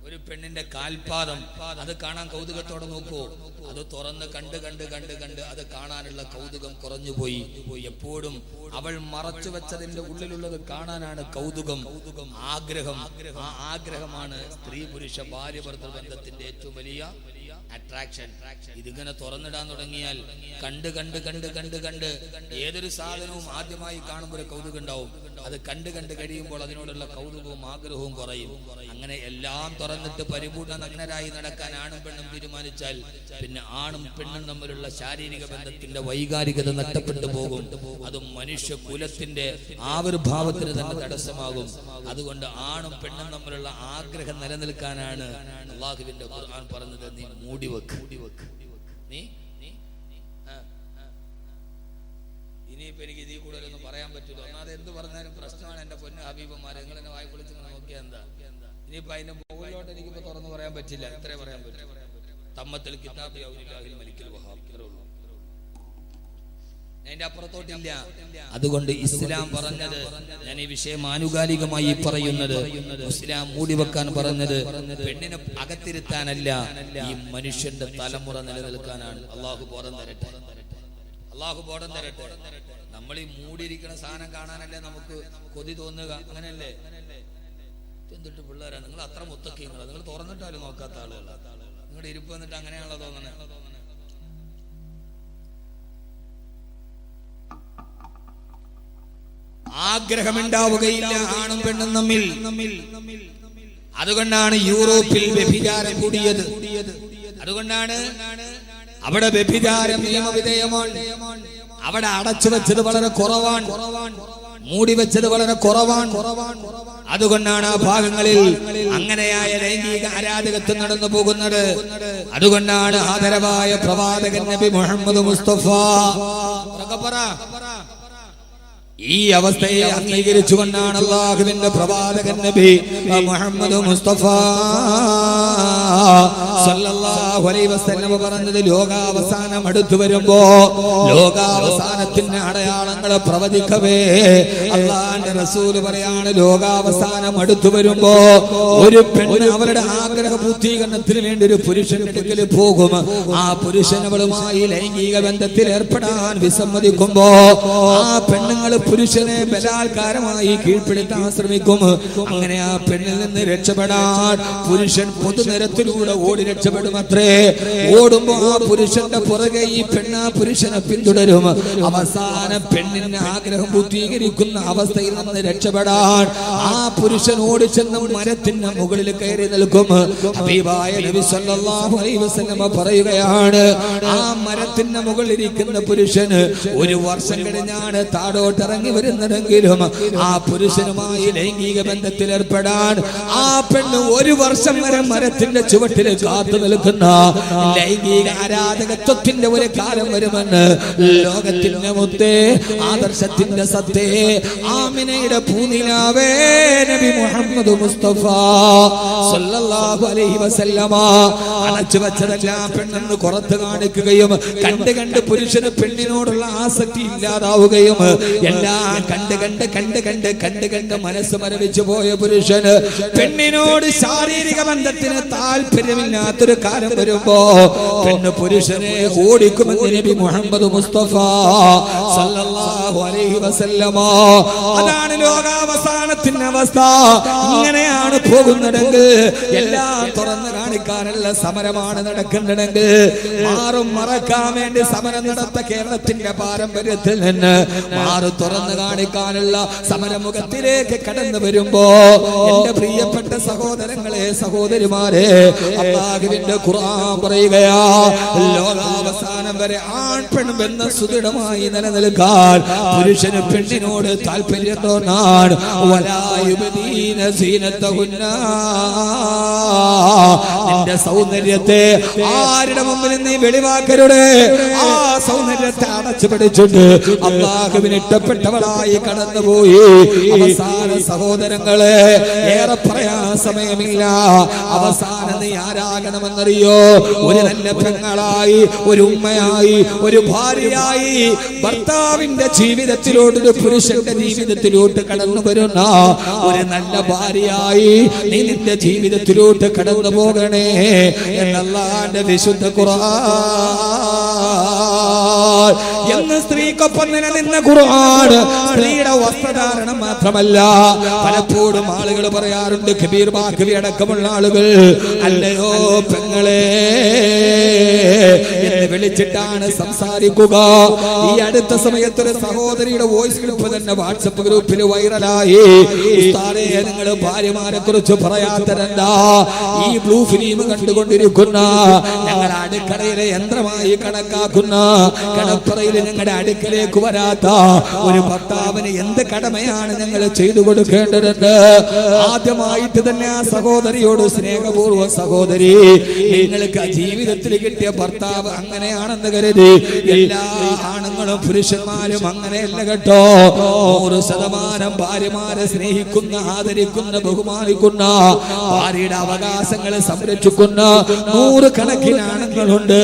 ഒരു പെണ്ണിന്റെ കാൽപാദം അത് കാണാൻ കൗതുകത്തോടെ നോക്കൂ. അത് തുറന്ന് കണ്ട് കണ്ട് കണ്ട് കണ്ട് അത് കാണാനുള്ള കൗതുകം കുറഞ്ഞുപോയി. എപ്പോഴും അവൾ മറച്ചു വെച്ചതിന്റെ ഉള്ളിലുള്ളത് കാണാനാണ് കൗതുകം, ആഗ്രഹം. ആ ആഗ്രഹമാണ് സ്ത്രീ പുരുഷ ഭാര്യ ഭർത്തൃ ബന്ധത്തിന്റെ ഏറ്റവും വലിയ അട്രാക്ഷൻ. ഇതിങ്ങനെ തുറന്നിടാൻ തുടങ്ങിയാൽ കണ്ട് കണ്ട് കണ്ട് കണ്ട് കണ്ട് ഏതൊരു സാധനവും ആദ്യമായി കാണുമ്പോൾ കൗതുകം ഉണ്ടാവും. അത് കണ്ട് കണ്ട് കഴിയുമ്പോൾ അതിനോടുള്ള കൗതുകവും ആഗ്രഹവും കുറയും. അങ്ങനെ എല്ലാം തുറന്നിട്ട് പരിപൂർണ നഗ്നരായി നടക്കാൻ ആണും പെണ്ണും തീരുമാനിച്ചാൽ പിന്നെ ആണും പെണ്ണും തമ്മിലുള്ള ശാരീരിക ബന്ധത്തിന്റെ വൈകാരികത നഷ്ടപ്പെട്ടു പോകും. അത് മനുഷ്യ കുലത്തിന്റെ ആവിർഭാവത്തിന് തന്നെ തടസ്സമാകും. അതുകൊണ്ട് ആണും പെണ്ണും തമ്മിലുള്ള ആഗ്രഹം നിലനിൽക്കാനാണ് അല്ലാഹുവിന്റെ ഖുർആൻ പറഞ്ഞത്, നീ മൂടിവെക്ക്. നീ ഇനിയിപ്പോ എനിക്ക് ഇതിൽ കൂടുതലൊന്നും പറയാൻ പറ്റില്ല. ഒന്നാമത് എന്ത് പറഞ്ഞാലും പ്രശ്നമാണ്. എന്റെ പൊന്നു ഹബീബന്മാരെ, നിങ്ങൾ എന്നെ വായി പൊളിച്ച് നോക്കിയാൽ എന്താ? ഇനിയിപ്പോ അതിന്റെ മുകളിലോട്ട് എനിക്കിപ്പോ തുറന്നു പറയാൻ പറ്റില്ല. ഇത്രേ പറയാൻ പറ്റും. തമ്മത്തിൽ കിതാബി ഔലിയാഹിൽ മലിക്കുൽ വഹാബ്, ഇത്രേ ഉള്ളൂ. അതിന്റെ അപ്പുറത്തോട്ടില്ല. അതുകൊണ്ട് ഇസ്ലാം പറഞ്ഞത്, ഞാൻ ഈ വിഷയം ആനുകാലികമായി പറയുന്നത്, ഇസ്ലാം മൂടിവെക്കാൻ പറഞ്ഞത് പെണ്ണിനെ അകത്തിരുത്താനല്ല, ഈ മനുഷ്യന്റെ തലമുറ നിലനിൽക്കാനാണ്. അള്ളാഹു ബോധം തരട്ടെ, അള്ളാഹു ബോധം തരട്ടെ. നമ്മൾ ഈ മൂടിയിരിക്കുന്ന സാധനം കാണാനല്ലേ നമുക്ക് കൊതി തോന്നുക, അങ്ങനെയല്ലേ? എന്തിട്ട് പിള്ളേരാണ് നിങ്ങൾ അത്ര മുത്തക്കി, നിങ്ങൾ തുറന്നിട്ടാലും നോക്കാത്ത ആളുകളാണ്. നിങ്ങളുടെ ഇരിപ്പ് വന്നിട്ട് അങ്ങനെയാണല്ലോ തോന്നണേ. ആഗ്രഹമുണ്ടാവുകയില്ല ആണും പെണ്ണും തമ്മിൽ. അതുകൊണ്ടാണ് യൂറോപ്പിൽ വ്യഭിചാരം കൂടിയത്. അതുകൊണ്ടാണ് അവിടെ വ്യഭിചാരം നിയമവിധേയമാണ്. അവിടെ അടച്ചു വെച്ചത് വളരെ കുറവാണ്, മൂടി വെച്ചത് വളരെ കുറവാണ്. അതുകൊണ്ടാണ് ആ ഭാഗങ്ങളിൽ അങ്ങനെയായ ലൈംഗിക അരാജകത്വം നടന്നു പോകുന്നത്. അതുകൊണ്ടാണ് ആദരവായ പ്രവാചകൻ നബി മുഹമ്മദ് മുസ്തഫ ഈ അവസ്ഥയെ അംഗീകരിച്ചുകൊണ്ടാണ് അല്ലാഹുവിന്റെ പ്രവാചകൻ നബി മുഹമ്മദ് മുസ്തഫ സല്ലല്ലാഹു അലൈഹി വസല്ലം പറഞ്ഞത്, ലോകാവസാനം അടുത്തു വരുമ്പോ ലോകാവസാനത്തിന്റെ അടയാളങ്ങളെ പ്രവചിക്കവേ അല്ലാഹുവിന്റെ റസൂല് പറയാണ്, ലോകാവസാനം അടുത്തു വരുമ്പോ ഒരു പെണ്ണ് അവരുടെ ആഗ്രഹ പൂർത്തീകരണത്തിന് വേണ്ടി ഒരു പുരുഷന്റെ അടുക്കൽ പോകും. ആ പുരുഷൻ അവളുമായി ലൈംഗിക ബന്ധത്തിൽ ഏർപ്പെടാൻ വിസമ്മതിക്കുമ്പോ ആ പെണ്ണുങ്ങൾ പുരുഷനെ ബലാത്കാരമായി കീഴ്പ്പെടുത്താൻ ശ്രമിക്കും. അങ്ങനെ ആ പെണ്ണിൽ നിന്ന് രക്ഷപ്പെടാൻ പുരുഷൻ പൊതുനിരത്തിലൂടെ ഓടി രക്ഷപ്പെടും അത്രേ. ഓടുമ്പോ ആ പുരുഷന്റെ പുറകെ ഈ പെണ്ണ് ആ പുരുഷനെ പിന്തുടരും. അവസാനം പെണ്ണിന്റെ ആഗ്രഹം പൂർത്തീകരിക്കുന്ന അവസ്ഥയിൽ നിന്ന് രക്ഷപ്പെടാൻ ആ പുരുഷൻ ഓടിച്ചെന്ന് മരത്തിന്റെ മുകളിൽ കയറി നിൽക്കും. ഹബീബായ നബി സല്ലല്ലാഹു അലൈഹി വസല്ലം പറയുകയാണ്, ആ മരത്തിന്റെ മുകളിൽ ഇരിക്കുന്ന പുരുഷന് ഒരു വർഷം കഴിഞ്ഞാണ് താഴോട്ടിറങ്ങി വരുന്നതെങ്കിലും ആ പുരുഷനുമായി ലൈംഗിക ബന്ധത്തിൽ ഏർപ്പെടാൻ ആ പെണ്ണ് ഒരു വർഷം വരെ മരത്തിന്റെ ചുവട്ടിൽ കാത്തു നിൽക്കുന്ന ലൈംഗിക ആരാധകത്വത്തിന്റെ ഒരു കാലം വരുമെന്ന് ലോകത്തിന്റെ മുത്തേ, ആദർശത്തിന്റെ സത്തേ, ആമിനയുടെ പൂനിലാവേ നബി മുഹമ്മദ് മുസ്തഫ സല്ലല്ലാഹു അലൈഹി വസല്ലമ അടച്ചു വെച്ചതെല്ലാം പെണ്ണെന്ന് പുറത്ത് കാണിക്കുകയും കണ്ട് കണ്ട് പുരുഷന് പെണ്ണിനോടുള്ള ആസക്തി ഇല്ലാതാവുകയും എല്ലാം കണ്ട് കണ്ട് കണ്ട് കണ്ട് കണ്ട് കണ്ട് മനസ്സ് മരവിച്ചു പോയ പുരുഷന് പെണ്ണിനോട് ശാരീരിക ബന്ധത്തിന് താല്പര്യമില്ലാത്തൊരു കാലം വരുമ്പോ പെണ്ണ് പുരുഷനെ ഓടിക്കുമെന്ന് നബി മുഹമ്മദ് മുസ്തഫ സല്ലല്ലാഹു അലൈഹി വസല്ലമ. അതാണ് ലോകാവസാനത്തിന്റെ അവസ്ഥ. ഇങ്ങനെയാണ് പോകുന്നതെങ്കിൽ എല്ലാം തുറന്നു കാണിക്കാനുള്ള സമരമാണ് നടക്കുന്നതെങ്കിൽ മാറും മറക്കാൻ വേണ്ടി സമരം നടത്ത കേരളത്തിന്റെ പാരമ്പര്യത്തിൽ നിന്ന് മാറി തുറന്നു കാണിക്കാനുള്ള സമരമുഖത്തിലേക്ക് കടന്നു വരുമ്പോ എന്റെ പ്രിയപ്പെട്ട സഹോദരങ്ങളെ, സഹോദരിമാരെ, അല്ലാഹുവിന്റെ ഖുർആൻ പറയുകയാ, ലോകാവസാനം വരെ ആൺ പെൺ ബന്ധം സുദൃഢമായി നിലനിൽക്കാൻ പുരുഷന് പെണ്ണിനോട് താല്പര്യം തോന്നാൻ നിന്റെ സൗന്ദര്യത്തെ ആരുടെ മുമ്പിൽ നീ വെളിവാക്കരുത്. ആ സൗന്ദര്യത്തെ അടച്ചു പിടിച്ചിട്ട് അല്ലാഹുവിന് ഇഷ്ടപ്പെട്ടവളായി കടന്നുപോയി. അവസാന സഹോദരങ്ങളെ, ഏറെ പറയാൻ സമയമില്ല. അവസാനം നീ ആരാകണമെന്നറിയോ? ഒരു നല്ല പെങ്ങളായി, ഒരു ഉമ്മയായി, ഒരു ഭാര്യയായി, ഭർത്താവിന്റെ ജീവിതത്തിലോട്ട്, ഒരു പുരുഷന്റെ ജീവിതത്തിലോട്ട് കടന്നു വരുന്ന ഒരു നല്ല ഭാര്യയായി നീ നിന്റെ ജീവിതത്തിലോട്ട് കടന്നു പോകണേ എന്നല്ലാഹുവിന്റെ വിശുദ്ധ ഖുർആൻ. എന്ന് സ്ത്രീക്കൊപ്പം നിലനിന്ന ഖുർആൻ സ്ത്രീയുടെ വസ്ത്രധാരണം മാത്രമല്ല. പലപ്പോഴും ആളുകൾ പറയാറുണ്ട്, കബീർ ബാഖവി അടക്കമുള്ള ആളുകൾ, അല്ലയോ പെങ്ങളെ എന്ന് വിളിച്ചിട്ടാണ് സംസാരിക്കുക. ഈ അടുത്ത സമയത്ത് ഒരു സഹോദരിയുടെ വോയിസ് ക്ലിപ്പ് തന്നെ വാട്സപ്പ് ഗ്രൂപ്പിൽ വൈറലായി. ഉസ്താദേ, നിങ്ങൾ ഭാര്യമാരെ കുറിച്ച് പറയാത്തതെന്താ? ഈ ബ്ലൂ ഫിലിം കണ്ടുകൊണ്ടിരിക്കുന്ന, ഞങ്ങൾ അടുക്കളയിലെ യന്ത്രമായി കണക്കാക്കുന്ന, കടപ്പുറയിൽ ഞങ്ങളുടെ അടുക്കലേക്ക് വരാത്ത ഒരു ഭർത്താവിന് എന്ത് കടമയാണ് ഞങ്ങൾ ചെയ്തു കൊടുക്കേണ്ടതെന്ന് ആദ്യമായിട്ട് തന്നെ ആ സഹോദരിയോട് സ്നേഹപൂർവ്വം, സഹോദരി, നിങ്ങൾക്ക് ജീവിതത്തിൽ കിട്ടിയ ഭർത്താവ് അങ്ങനെയാണെന്ന് കരുതി എല്ലാ ആണുങ്ങളും പുരുഷന്മാരും അങ്ങനെയല്ല കേട്ടോ. 100% ഭാര്യമാരെ സ്നേഹിക്കുന്ന, ആദരിക്കുന്ന, ബഹുമാനിക്കുന്ന, ഭാര്യയുടെ അവകാശങ്ങളെ സംരക്ഷിക്കുന്ന 100 കണക്കിന് ആണുങ്ങളുണ്ട്.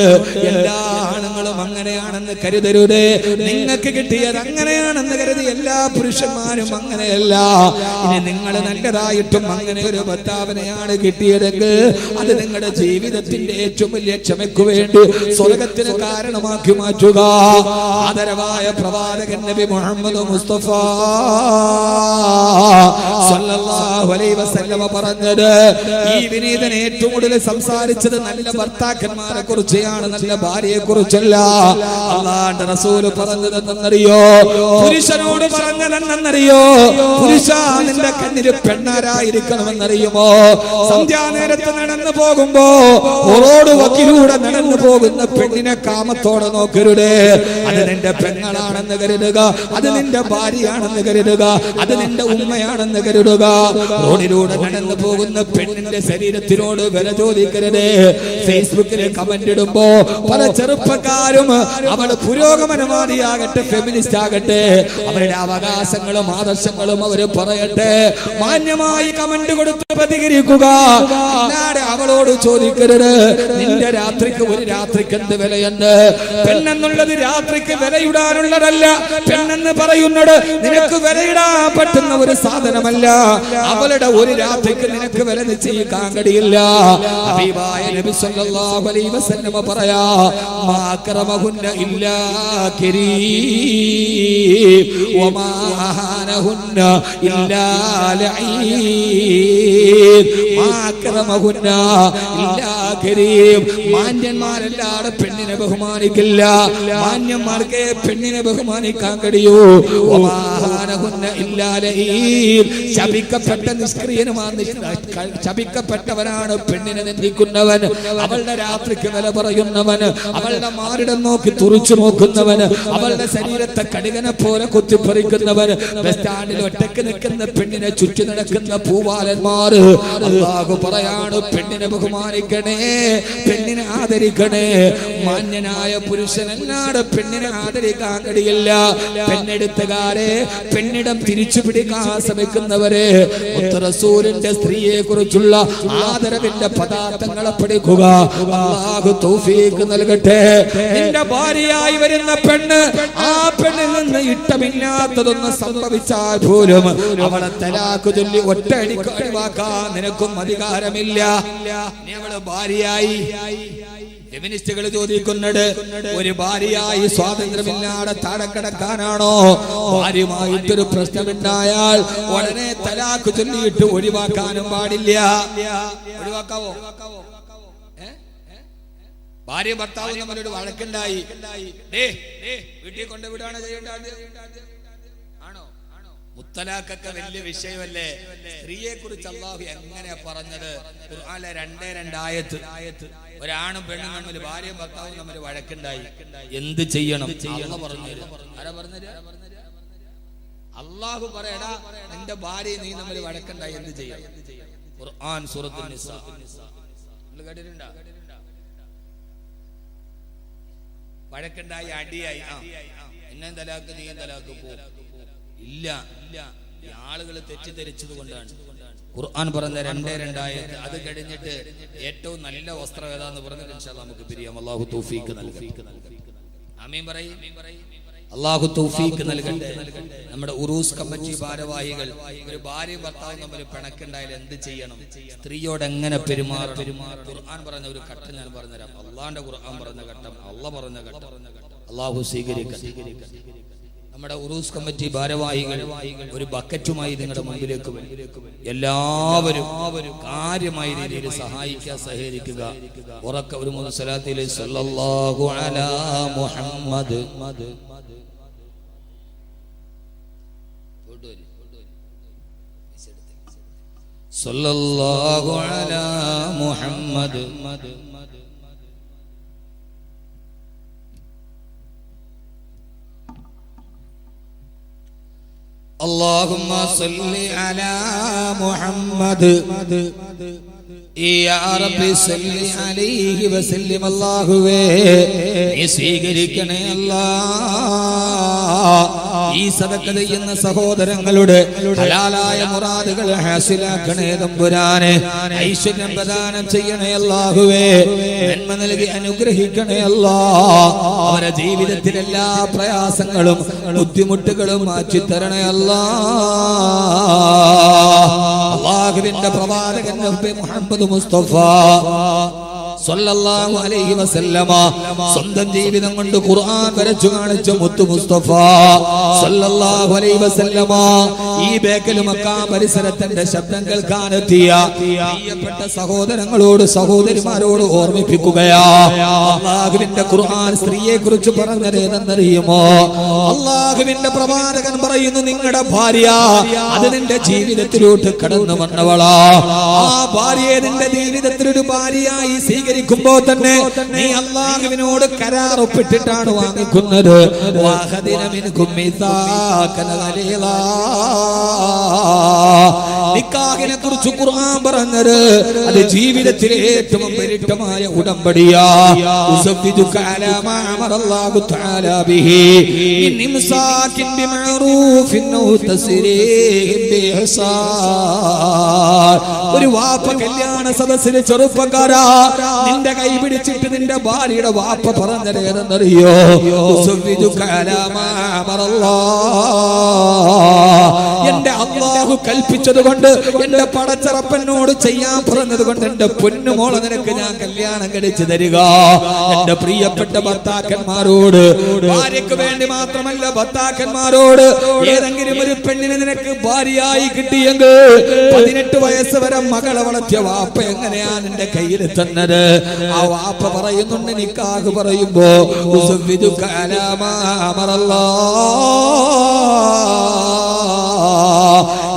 എല്ലാ ആണുങ്ങളും അങ്ങനെയാണെന്ന് കരുതരുതേ. നിങ്ങൾക്ക് കിട്ടിയത് അങ്ങനെയാണെന്ന് കരുതി എല്ലാ പുരുഷന്മാരും അങ്ങനെയല്ല. ഇനി നിങ്ങൾ നല്ലതായിട്ടും അങ്ങനെ ഒരു ഭർത്താവിനെയാണ് കിട്ടിയതെങ്കിൽ അത് നിങ്ങളുടെ ജീവിതത്തിന്റെ ഏറ്റവും വലിയ ക്ഷമയ്ക്ക് വേണ്ടി സ്വർഗത്തിന് കാരണമാക്കി മാറ്റുക. ആദരവായ പ്രവാചകൻ നബി മുഹമ്മദ് മുസ്തഫ സല്ലല്ലാഹു അലൈഹി വസല്ലമ പറഞ്ഞത്, ഈ വിനീതൻ ഏറ്റവും കൂടുതൽ സംസാരിച്ചത് നല്ല ഭർത്താക്കന്മാരെ കുറിച്ചാണ്, നല്ല ഭാര്യയെ കുറിച്ചല്ല. അല്ലാഹുവിന്റെ റസൂൽ പറഞ്ഞതെന്നറിയോ? പുരുഷനോട് പറഞ്ഞതെന്നറിയോ? പുരുഷ, നിന്റെ കണ്ണിൽ പെണ്ണാരായിരിക്കണമെന്നറിയുമോ? സന്ധ്യാനേരത്ത് നടന്നു പോകുമ്പോ റോഡ് വക്കിലൂടെ നടന്നു പോകുന്ന പെണ്ണിനെ കാമത്തോടെ നോക്കരുത്. അത് നിന്റെ പെങ്ങളാണെന്ന് കരുതുക, അത് നിന്റെ ഭാര്യയാണെന്ന് കരുതുക, അത് നിന്റെ ഉമ്മയാണെന്ന് കരുതുക. റോഡിലൂടെ നടന്നു പോകുന്ന പെണ്ണിന്റെ ശരീരത്തിനോട് വില ചോദിക്കരുത്. ഫേസ്ബുക്കിൽ കമന്റ് ഇടുമ്പോ പല ചെറുപ്പക്കാരും, അവൾ പുരോഗമനവാദിയാകട്ടെ, ഫെമിനിസ്റ്റ് ആകട്ടെ, അവരുടെ അവകാശങ്ങളും ആദർശങ്ങളും അവര് പറയട്ടെ, മാന്യമായി കമന്റ് കൊടുത്ത് പ്രതികരിക്കുക. അല്ലാതെ അവളോട് ചോദിക്കരുത്, നിന്റെ രാത്രിക്ക് ഒരു രാത്രിക്ക് എന്ത് വിലയുണ്ട്? പെണ്ണെന്നുള്ളത് രാത്രിക്ക് വിലയിടാനുള്ളതല്ല. പെണ്ണെന്ന് പറയുന്നത് നിനക്ക് വിലയിടാൻ പറ്റുന്ന ഒരു സാധനമല്ല. അവളുടെ ഒരു രാത്രിക്ക് നിനക്ക് വില നിശ്ചയിക്കാൻ കഴിയില്ല. ഹബീബായ നബി സല്ലല്ലാഹു അലൈഹി വസല്ലം പറയാ, മാ അക്രമഹുന്ന ഇല്ലാ കരീം വമാ അഹാനഹുന്ന ഇല്ലാ ലഈൻ. മാ അക്രമഹുന്ന ഇല്ലാ കരീം. മാന്യന്മാരല്ലാതെ പെണ്ണിനെ ബഹുമാനിക്കില്ല. മാന്യന്മാർക്ക് പെണ്ണിനെ ബഹുമാനിക്കാൻ കഴിയൂ. വമാ അഹാനഹുന്ന ഇല്ലാ ലഈൻ. ശപിക്കപ്പെട്ട നിഷ്ക്രിയനുമാണ്, ശപിക്കപ്പെട്ടവനാണ് പെണ്ണിനെ നിന്ദിക്കുന്നവൻ, അവളുടെ രാത്രിക്ക് വില പറയുന്നവൻ, അവളുടെ മാറിടം നോക്കി തുറിച്ചു നോക്കുന്നവൻ, അവളുടെ ശരീരത്തെ കടുകനെ പോലെ കുത്തിപ്പറിക്കുന്നവൻ, ബസ് സ്റ്റാൻഡിൽ ഒറ്റക്ക് നിൽക്കുന്ന പെണ്ണിനെ ചുറ്റി നടക്കുന്ന പൂവാലന്മാർ. അല്ലാഹു പറയാണ്, പെണ്ണിനെ ബഹുമാനിക്കണേ, പെണ്ണിനെ ആദരിക്കണേ. മാന്യനായ പുരുഷനല്ലാതെ പെണ്ണിനെ ആദരിക്കാൻ കഴിയില്ല. പെണ്ണെടുത്തുകാരെ, പെണ്ണിടം തിരിച്ചു പിടിക്കാൻ ശ്രമിക്കുന്നവരെ, റസൂലിന്റെ സ്ത്രീയെ കുറിച്ചുള്ള ആദരവിന്റെ പദാർത്ഥങ്ങളെ പഠിക്കുക. അല്ലാഹു തൗഫീഖ് നൽകട്ടെ. നിന്റെ ഭാര്യയായി വരുന്ന പെണ്ണ്, ആ പെണ്ണിൽ നിന്ന് ഇഷ്ടമില്ലാത്തതൊന്ന് സംഭവിച്ചാൽ പോലും അവളെ തലാഖ് ചൊല്ലി ഒറ്റയടിക്ക് ഒഴിവാക്കാൻ നിനക്കും അധികാരമില്ല. നീ അവളെ ഭാര്യയായി, ഫെമിനിസ്റ്റുകൾ ചോദിക്കുന്നത്, ഒരു ഭാര്യയായി സ്വാതന്ത്ര്യമില്ലാതെ താഴെ കിടക്കാനാണോ? ഭാര്യയുമായിട്ടൊരു പ്രശ്നമുണ്ടായാൽ ഉടനെ തലാഖ് ചൊല്ലിയിട്ട് ഒഴിവാക്കാനും പാടില്ല. ഒഴിവാക്കാവോ? ഭാര്യ ഭർത്താവ് തമ്മിലൊരു വഴക്കുണ്ടായി, വീട്ടിൽ കൊണ്ടുവിടാണ് ചെയ്യേണ്ടത് ആണോ? മുത്തലാഖൊക്കെ വലിയ വിഷയമല്ലേ? സ്ത്രീയെ കുറിച്ച് അല്ലാഹു എങ്ങനെയാ പറഞ്ഞത്? ഖുർആനിലെ 2 ആയത്ത്. ഒരാണും പെണ്ണും തമ്മിൽ, ഭാര്യയും ഭർത്താവും തമ്മിൽ വഴക്കുണ്ടായി, എന്ത് ചെയ്യണം? അല്ലാഹു പറഞ്ഞു. ആരാ പറഞ്ഞത്? അല്ലാഹു പറയടാ, നിന്റെ ഭാര്യ നീ തമ്മിൽ വഴക്കുണ്ടായി, എന്ത് ചെയ്യണം? ഖുർആൻ സൂറത്തുൻ നിസാ കേട്ടിട്ടുണ്ടോ? വഴക്കുണ്ടായി, അടിയായി, എന്നെ തലാക്ക് നീ തലാക്ക് പോ. ഇല്ല, ആളുകൾ തെറ്റിദ്ധരിച്ചത് കൊണ്ടാണ്. ഖുർആൻ പറഞ്ഞ 2 ആയത്ത്, അത് കഴിഞ്ഞിട്ട് ഏറ്റവും നല്ല വസ്ത്രം ഏതാന്ന് പറഞ്ഞിട്ട് ഇൻഷാ അല്ലാഹ് നമുക്ക് പിരിയാം. അല്ലാഹു തൗഫീഖ് നൽകട്ടെ. ആമീൻ പറയും. അല്ലാഹു തൗഫീഖ് നൽകട്ടെ. നമ്മുടെ ഉറൂസ് കമ്മിറ്റി ഭാരവാഹികൾ, ഒരു ഭാര്യയും ഭർത്താവും തമ്മിൽ പിണക്കുണ്ടായാൽ എന്ത് ചെയ്യണം, സ്ത്രീയോട് എങ്ങനെ പെരുമാറണം, ഖുർആൻ പറഞ്ഞ ഒരു ഘട്ടം ഞാൻ പറഞ്ഞുതരാം. അള്ളാന്റെ ഖുർആൻ പറഞ്ഞ ഘട്ടം, അള്ളാഹ് പറഞ്ഞ ഘട്ടം അല്ലാഹു സ്വീകരിക്കട്ടെ. നമ്മുടെ ഉറൂസ് കമ്മിറ്റി ഭാരവാഹികൾ ഒരു ബക്കറ്റുമായി നിങ്ങളുടെ മുമ്പിലേക്ക് വരും. എല്ലാവരും കാര്യമായ രീതിയിൽ സഹായിക്കുക, സഹകരിക്കുക. ഉറക്ക ഒരു 3 സ്വലാത്തിൽ സല്ലല്ലാഹു അലാ മുഹമ്മദ്, സല്ലല്ലാഹു അലാ മുഹമ്മദ്, اللهم صل على محمد يا رب صل عليه وسلم. അല്ലാഹുവേ നീ സ്വീകരിക്കണേ അല്ലാഹ്. ഈ സദഖ ചെയ്യുന്ന സഹോദരങ്ങളുടെ ഹലാലായ മുറാദുകൾ ഹാസിലാക്കണേ തമ്പുരാനെ. ഐശ്വര്യം പ്രദാനം ചെയ്യണേ അല്ലാഹുവേ. നന്മ നൽകി അനുഗ്രഹിക്കണേ അല്ലാഹ്. അവരുടെ ജീവിതത്തിലെ എല്ലാ പ്രയാസങ്ങളും ബുദ്ധിമുട്ടുകളും മാറ്റി തരണേ അല്ലാഹ്. അല്ലാഹുവിന്റെ പ്രവാചകൻ നബി മുഹമ്മദ് മുസ്തഫ സല്ലല്ലാഹു അലൈഹി വസല്ലമ സ്വന്തം ജീവിതം കൊണ്ട് ഖുർആൻ വരച്ചു കാണിച്ച മുത്തു മുസ്തഫ സല്ലല്ലാഹു അലൈഹി വസല്ലമ ഈ ബേക്കൽ മക്ക പരിസരത്തിന്റെ ശബ്ദം കേൾക്കാനെത്തിയ പ്രിയപ്പെട്ട സഹോദരങ്ങളോട് സഹോദരിമാരോട് ഓർമ്മിപ്പിക്കുകയാ. അല്ലാഹുവിന്റെ ഖുർആൻ സ്ത്രീയെ കുറിച്ച് പറഞ്ഞത് ഏതെന്നറിയുമോ? അല്ലാഹുവിന്റെ പ്രവാചകൻ പറയുന്നു, നിങ്ങളുടെ ഭാര്യ അത് നിന്റെ ജീവിതത്തിലോട്ട് കടന്നു വന്നവളാ. ആ ഭാര്യയെ നിന്റെ ജീവിതത്തിൽ ഒരു ഭാര്യയായി സ്വീകരിക്കുമ്പോ തന്നെ നീ അല്ലാഹുവിനോട് കരാർ ഒപ്പിട്ടിട്ടാണ് വാങ്ങിക്കുന്നത്. നിക്കാഹിനെ കുറിച്ച് ഖുർആൻ പറഞ്ഞത് അത് ജീവിതത്തിലെ ഏറ്റവും പരിട്ടമായ ഉടമ്പടിയാ. ഒരു വാപ്പ കല്യാണ സദസ്സിലെ ചെറുപ്പക്കാരാ, നിന്റെ കൈ പിടിച്ചിട്ട് നിന്റെ ഭാര്യയുടെ വാപ്പ പറഞ്ഞതേതെന്നറിയോ? എന്റെ അല്ലാഹു കൽപ്പിച്ചത് കൊണ്ട്, എന്റെ പടച്ചറപ്പനോട് ചെയ്യാൻ പറഞ്ഞത് കൊണ്ട് എന്റെ പൊന്നുമോളെ നിനക്ക് ഞാൻ കല്യാണം കഴിച്ചു തരിക. എന്റെ പ്രിയപ്പെട്ട ഭർത്താക്കന്മാരോട്, ഭാര്യക്ക് വേണ്ടി മാത്രമല്ല ഭർത്താക്കന്മാരോട്, ഏതെങ്കിലും ഒരു പെണ്ണിനെ നിനക്ക് ഭാര്യയായി കിട്ടിയെങ്കിൽ 18 വയസ്സ് വരെ മകളെ വളർത്തിയ വാപ്പ എങ്ങനെയാ നിന്റെ കയ്യിൽ തന്നത്? ആ വാപ്പ പറയുന്നുണ്ട്, നിക്കാഹ് പറയുമ്പോ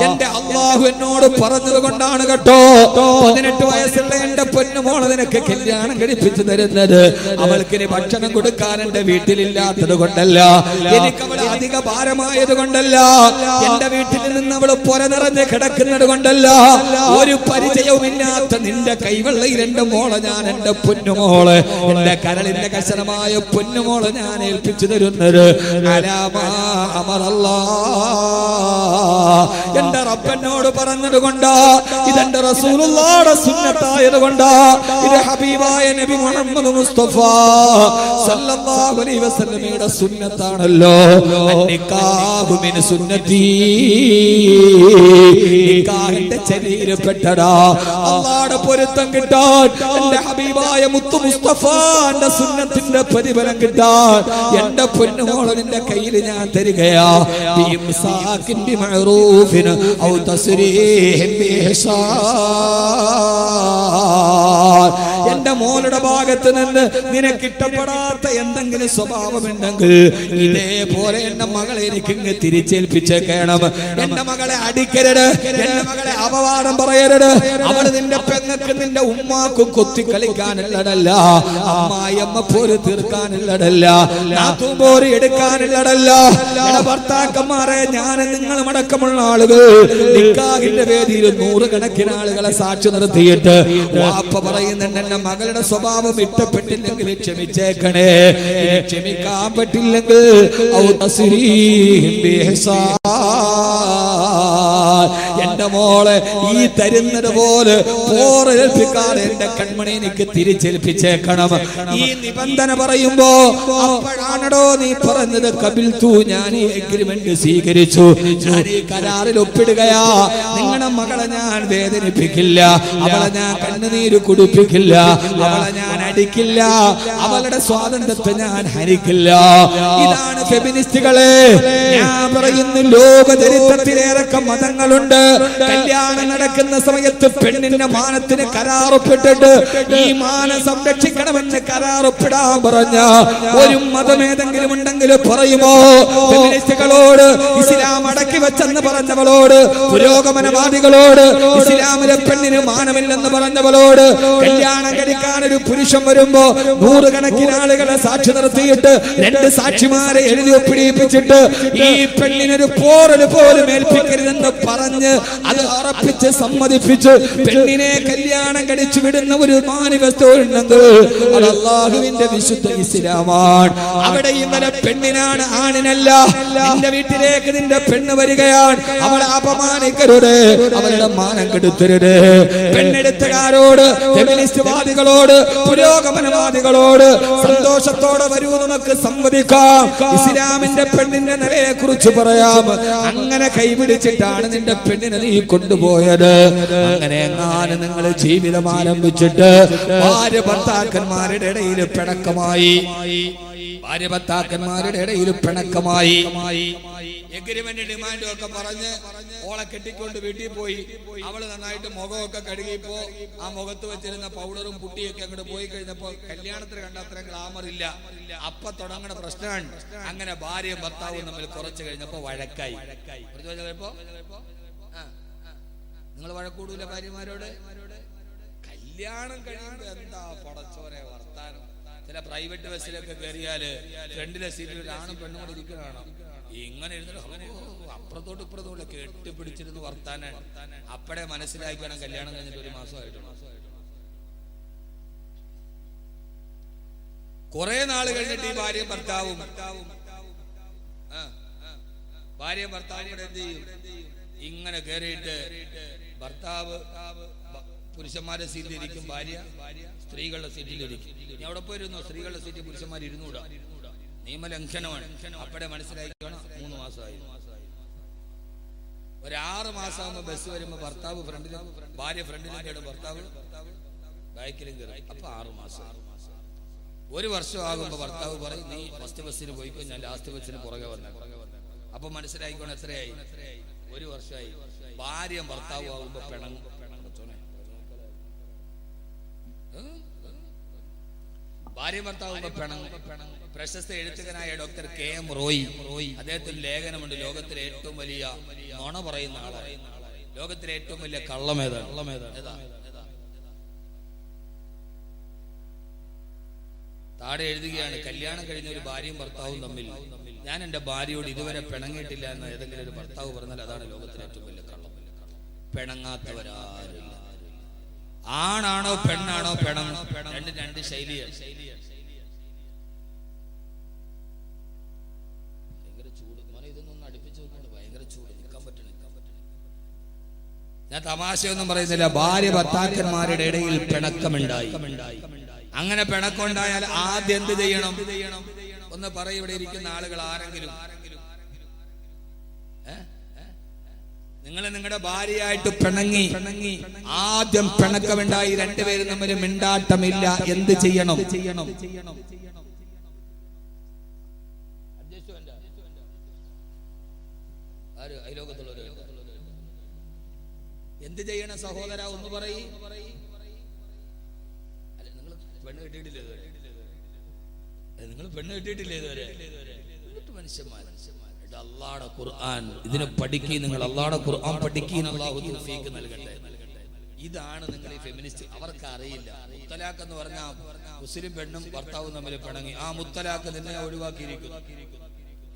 എന്റെ അല്ലാഹു എന്നോട് പറഞ്ഞത് കൊണ്ടാണ് കേട്ടോ. 18 വയസ്സുള്ള എന്റെ പൊന്നുമോളെ നിനക്ക് കല്യാണം കഴിപ്പിച്ചു തരുന്നത്. അവൾക്കിനി ഭക്ഷണം കൊടുക്കാൻ എന്റെ വീട്ടിലില്ലാത്തത് കൊണ്ടല്ല, എനിക്ക് അവൾ അധിക ഭാരമായത് കൊണ്ടല്ല, എന്റെ വീട്ടിൽ നിന്ന് അവൾ പൊര നിറഞ്ഞ് കിടക്കുന്നത് കൊണ്ടല്ല, ഒരു പരിചയവുമില്ലാത്ത നിന്റെ കൈവെള്ളയിൽ എന്റെ മോളെ ഞാൻ, എന്റെ പൊന്നുമോള്, എന്റെ കരളിന്റെ കശനമായ പൊന്നുമോളെ ഞാൻ ഏൽപ്പിച്ചു തരുന്നത്. എന്റെ റബ്ബനോട് പറഞ്ഞത് കൊണ്ടാ, ഇതെന്റെ റസൂലുള്ളാഹിയുടെ സുന്നത്തായത് കൊണ്ടാ, ഇത് ഹബീബായ നബി മുഹമ്മദ് മുസ്തഫ സല്ലല്ലാഹു അലൈഹി വസല്ലമയുടെ സുന്നത്താണല്ലോ. നിക്കാഹു മിൻ സുന്നത്തി, നിക്കാഹിന്റെ ചര്യയിൽപ്പെട്ടടാ. അല്ലാഹുവിന്റെ പൊരുത്തം കിട്ടാൻ, എന്റെ ഹബീബായ മുത്തു മുസ്തഫാന്റെ സുന്നത്തിന്റെ പ്രതിഫലം കിട്ടാൻ എന്റെ പൊന്നുമോളെ നിന്റെ കയ്യിൽ ഞാൻ തരികയാ. ബിഇംസാകിൻ ബിമഅറൂഫിൻ ഔ തസ്രീഹിൻ ബിഇഹ്സാൻ. എന്റെ എന്റെ മോളുടെ ഭാഗത്ത് നിന്ന് നിനക്ക് ഇഷ്ടപ്പെടാത്ത എന്തെങ്കിലും സ്വഭാവമുണ്ടെങ്കിൽ ഇതേപോലെ എന്റെ മകളെ എനിക്ക് ഇങ്ങ് തിരിച്ചേൽപ്പിച്ചേക്കണം. എന്റെ മകളെ അടിക്കരുത്, എന്റെ മകളെ അപവാദം പറയരുത്. അവള് നിന്റെ പെങ്ങൾക്ക് നിന്റെ ഉമ്മാക്കും കൊത്തി കളിക്കാനുള്ളതല്ല, അമ്മായിയമ്മ പോര് തീർക്കാനുള്ളതല്ല, നാത്തൂമ്പോര് എടുക്കാനുള്ളതല്ല. ഭർത്താക്കന്മാരെ ഞാൻ നിങ്ങളും അടക്കമുള്ള ആളുകൾ നിക്കാഹിന്റെ വേദിയിൽ 100 കണക്കിന് ആളുകളെ സാക്ഷി നിർത്തിയിട്ട് വാപ്പ പറയുന്നുണ്ട് എന്റെ മകളുടെ സ്വഭാവം ഇഷ്ടപ്പെട്ടില്ലെങ്കിൽ ക്ഷമിച്ചേക്കണേ, ക്ഷമിക്കാൻ പറ്റില്ലെങ്കിൽ എന്റെ മോളെ ഈ തരുന്നത് പോലെ പോറേൽപ്പിക്കാതെ എന്റെ കൺമണി എനിക്ക് തിരിച്ചേൽപ്പിച്ചേക്കണം. ഈ നിബന്ധന പറയുമ്പോ അപ്പോഴാണോ നീ പറഞ്ഞത് കബിൽതു, ഞാൻ ഈ എഗ്രിമെന്റ് സ്വീകരിച്ചു, ഞാൻ ഈ കരാറിൽ ഒപ്പിടുകയാ. നിങ്ങളുടെ മകളെ ഞാൻ വേദനിപ്പിക്കില്ല, അവളെ ഞാൻ കണ്ണുനീര് കുടിപ്പിക്കില്ല, അവളെ ഞാൻ അടിക്കില്ല, അവളുടെ സ്വാതന്ത്ര്യത്തെ ഞാൻ ഹരിക്കില്ല. ഇതാണ് ഫെമിനിസ്റ്റുകളെ. ഞാൻ പറയുന്നു ലോക ചരിത്രത്തിലേറെക്കെ മതങ്ങളുണ്ട്. കല്യാണം നടക്കുന്ന സമയത്ത് പെണ്ണിന്റെ മാനത്തിന് കരാറൊപ്പിട്ടിട്ട് ഈ മാനം സംരക്ഷിക്കണമെന്ന് കരാറൊപ്പിടാൻ പറഞ്ഞ ഒരു മതമേതെങ്കിലും ഉണ്ടെങ്കിൽ പറയുമോ? ഫെമിനിസ്റ്റുകളോട്, ഇസ്ലാം അടക്കി വെച്ചെന്ന് പറഞ്ഞവളോട്, പുരോഗമനവാദികളോട്, ഇസ്ലാമിലെ പെണ്ണിന് മാനമില്ലെന്ന് പറഞ്ഞവളോട്, കല്യാണം കഴിക്കാൻ ഒരു പുരുഷൻ വരുമ്പോ 100 കണക്കിന് ആളുകളെ സാക്ഷി നിർത്തിയിട്ട് 2 സാക്ഷിമാരെ എഴുതി ഒപ്പിടിപ്പിച്ചിട്ട് ഈ പെണ്ണിനൊരു പോറൽ പോലും ഏൽപ്പിക്കരുതെന്ന് പറഞ്ഞ് അത് ഉറപ്പിച്ച് സമ്മതിപ്പിച്ച് പെണ്ണിനെ കല്യാണം കഴിച്ചു വിടുന്ന ഒരു മാനിഫെസ്റ്റോ ഉണ്ടെങ്കിൽ അത് അല്ലാഹുവിന്റെ വിശുദ്ധ ഇസ്ലാമാണ്. അവിടെ ഇന്നലെ പെണ്ണിനാണ്, ആണിനല്ല. നിന്റെ വീട്ടിലേക്ക് നിന്റെ പെണ്ണ് വരികയാണ്, അവളെ അപമാനിക്കരുത്, അവളുടെ മാനം കെടുത്തരുത്. പെണ്ണെടുത്തുകാരോട്, ഫെമിനിസ്റ്റ് വാദികളോട്, പുരോഗമനവാദികളോട് സന്തോഷത്തോടെ വരൂ, നമുക്ക് സംവദിക്കാം, ഇസ്ലാമിന്റെ പെണ്ണിന്റെ നിലയെ കുറിച്ച് പറയാം. അങ്ങനെ കൈപിടിച്ചിട്ടാണ് നിന്റെ പെണ്ണിനെ നീ കൊണ്ടുപോയത്. അങ്ങനെ എങ്ങാനും നിങ്ങൾ ജീവിതം ആരംഭിച്ചിട്ട് ഭാര്യ ഭർത്താക്കന്മാരുടെ ഇടയിൽ പിണക്കമായി, ഭാര്യ ഭർത്താക്കന്മാരുടെ ഇടയിൽ പിണക്കമായി, എഗ്രിമെന്റ് ഡിമാൻഡും ഒക്കെ പറഞ്ഞ് ഓളെ കെട്ടിക്കൊണ്ട് വീട്ടിൽ പോയി. അവള് നന്നായിട്ട് മുഖമൊക്കെ കഴുകിയപ്പോ ആ മുഖത്ത് വെച്ചിരുന്ന പൗഡറും പുട്ടിയൊക്കെ അങ്ങോട്ട് പോയി കഴിഞ്ഞപ്പോ കല്യാണത്തിന് കണ്ട അത്ര ഗ്ലാമർ ഇല്ല. അപ്പൊ തുടങ്ങുന്ന പ്രശ്നമാണ്. അങ്ങനെ ഭാര്യയും ഭർത്താവും തമ്മിൽ കുറച്ച് കഴിഞ്ഞപ്പോ വഴക്കായി. നിങ്ങൾ വഴക്കൂടൂല ഭാര്യമാരോട്? കല്യാണം കഴിയുമ്പോ എന്താ പടച്ചോരെ വർത്താനം. ചില പ്രൈവറ്റ് ബസ്സിലൊക്കെ കയറിയാല് ഫ്രണ്ടിലെ സീറ്റിൽ ഒരാണും പെണ്ണും കൂടെ ഇരിക്കണോ, ഇങ്ങനെ ഇരുന്നിട്ട് അപ്പുറത്തോട്ട് ഇപ്പുറത്തോട്ട് കെട്ടിപ്പിടിച്ചിരുന്ന് വർത്താനാണ്. അപ്പഴേ മനസ്സിലാക്കണം കല്യാണം കഴിഞ്ഞിട്ട് 1 മാസമായിട്ടുണ്ട്. കുറെ നാള് കഴിഞ്ഞിട്ട് ഈ ഭാര്യയും ഭർത്താവും കൂടെ എന്ത് ചെയ്യും? ഇങ്ങനെ കേറിയിട്ട് ഭർത്താവ് പുരുഷന്മാരുടെ സീറ്റിലിരിക്കും, ഭാര്യ സ്ത്രീകളുടെ സീറ്റിലിരിക്കും. ഇനി അവിടെ പോയിരുന്നു സ്ത്രീകളുടെ സീറ്റിൽ പുരുഷന്മാർ ഇരുന്നൂടാ, നിയമലംഘനമാണ്. അപ്പഴേ മനസ്സിലാക്കിയാണ് 3 മാസമായി. ഒരു 6 മാസമാകുമ്പോ ബസ് വരുമ്പോ ഭർത്താവ് ഫ്രണ്ടിലും ഭാര്യ ഫ്രണ്ടിലും കേടും, ഭർത്താവ് ബാക്കിലും കയറും. അപ്പൊ 6 മാസം. 1 വർഷം ആകുമ്പോ ഭർത്താവ് പറയും നീ ഫസ്റ്റ് ബസ്സിന് പോയിക്കോ, ഞാൻ ലാസ്റ്റ് ബസ്സിന് പുറകെ വന്നേ. അപ്പൊ മനസ്സിലാക്കിക്കോണം എത്രയായി? 1 വർഷമായി. ഭാര്യ ഭർത്താവ് ആകുമ്പോ പിണങ്ങും. ഭാര്യ ഭർത്താവുമ്പോ പിണങ്ങും. പ്രശസ്ത എഴുത്തുകാരനായ ഡോക്ടർ KM റോയി, അദ്ദേഹത്തിന് ലേഖനമുണ്ട്, ലോകത്തിലെ ഏറ്റവും വലിയ നുണ പറയുന്ന ആളാണ്, ലോകത്തിലെ ഏറ്റവും വലിയ കള്ളമേതാണ്. താഴെ എഴുതുകയാണ്, കല്യാണം കഴിഞ്ഞ ഒരു ഭാര്യയും ഭർത്താവും തമ്മിൽ ഞാൻ എന്റെ ഭാര്യയോട് ഇതുവരെ പിണങ്ങിയിട്ടില്ല എന്ന് ഏതെങ്കിലും ഒരു ഭർത്താവ് പറഞ്ഞാൽ അതാണ് ലോകത്തിലെ ഏറ്റവും വലിയ കള്ളം. പിണങ്ങാത്തവരാരില്ല. ആണാണോ പെണ്ണാണോ പിണങ്ങും, രണ്ട് ശൈലിയാണ്. ഭയങ്കര ചൂട്, ഇതൊന്നും അടുപ്പിച്ച് നോക്കുന്നുണ്ട്, ഭയങ്കര ചൂട്, നിൽക്കാൻ പറ്റണം. ഞാൻ തമാശയൊന്നും പറയുന്നില്ല. ഭാര്യ ഭർത്താക്കന്മാരുടെ ഇടയിൽ പിണക്കമുണ്ടായി. അങ്ങനെ പിണക്കമുണ്ടായാൽ ആദ്യം എന്ത് ചെയ്യണം? ഒന്ന് പറയും, ഇവിടെ ഇരിക്കുന്ന ആളുകൾ ആരെങ്കിലും നിങ്ങൾ നിങ്ങളുടെ ഭാര്യയായിട്ട് പിണങ്ങി, ആദ്യം പിണക്കമുണ്ടായി, 2 പേരും തമ്മിൽ മിണ്ടാട്ടമില്ല, എന്ത് ചെയ്യണം? എന്ത് ചെയ്യണം സഹോദര? ഒന്ന് പറയും. നിങ്ങൾ നിങ്ങൾ പെണ്ണ് കിട്ടിയിട്ടില്ലേ ഇതുവരെ? മനുഷ്യന്മാർ അല്ലാഹുവിന്റെ ഖുർആൻ ഇതിനെ പഠിക്കുക. നിങ്ങൾ അല്ലാഹുവിന്റെ ഖുർആൻ പഠിക്കുക. അല്ലാഹു തൗഫീഖ് നൽകട്ടെ. ഇതാണ് നിങ്ങൾ ഈ ഫെമിനിസ്റ്റ്. അവർക്ക് അറിയില്ല മുത്തലാഖ് എന്ന് പറഞ്ഞാൽ മുസ്ലിം പെണ്ണും ഭർത്താവും തമ്മിൽ പിണങ്ങി ആ മുത്തലാഖ് നിന്നെ ഒഴിവാക്കിയിരിക്കുന്നു.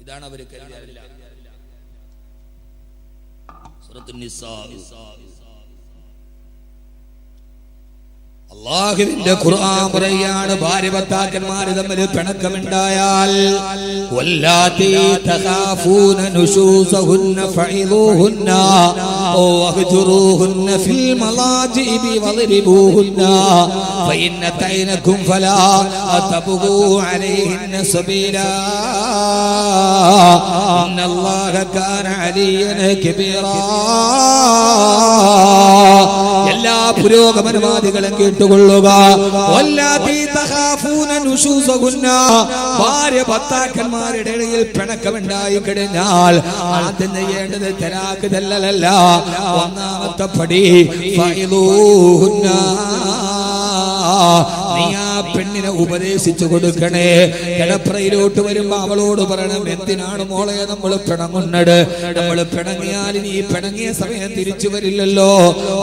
ഇതാണ് അവർ കരുതിയല്ല. സൂറത്തുൻ നിസാ അല്ലാഹുവിന്റെ ഖുർആൻ പറയാണ് ഭാര്യ ഭർത്താക്കന്മാർ തമ്മിൽ പിണക്കമുണ്ടായാൽ വല്ലാത്തി തഖാഫൂന നുശൂസഹുന്ന ഫഇദൂഹുന്ന വഹ്ജുറൂഹുന്ന ഫിൽ മലാജിഇ വദ്രിബൂഹുന്ന ഫഇൻ തൈനകും ഫലാ തബ്ഗൂ അലൈഹിന്ന സബീലാ ഇന്നല്ലാഹ കാന അലിയൻ കബീറാ. എല്ലാ പുരോഗമനവാദികളും കേട്ടുകൊള്ളുക. ഭാര്യ ഭർത്താക്കന്മാരുടെ ഇടയിൽ പിണക്കമുണ്ടായി കഴിഞ്ഞാൽ ആദ്യം ചെയ്യേണ്ടത് തലാഖ് ചെല്ലലല്ല. ഒന്നാമത്തെ പടി ഫഇദൂഹുന്ന. നീ ആ പെണ്ണിനെ ഉപദേശിച്ചു കൊടുക്കണേ. കിടപ്പറയിലോട്ട് വരുമ്പോ അവളോട് പറയണം, എന്തിനാണ് മോളെ നമ്മൾ പിണങ്ങുന്നത്? നമ്മൾ പിണങ്ങിയാൽ നീ പിണങ്ങിയ സമയം തിരിച്ചു വരില്ലല്ലോ.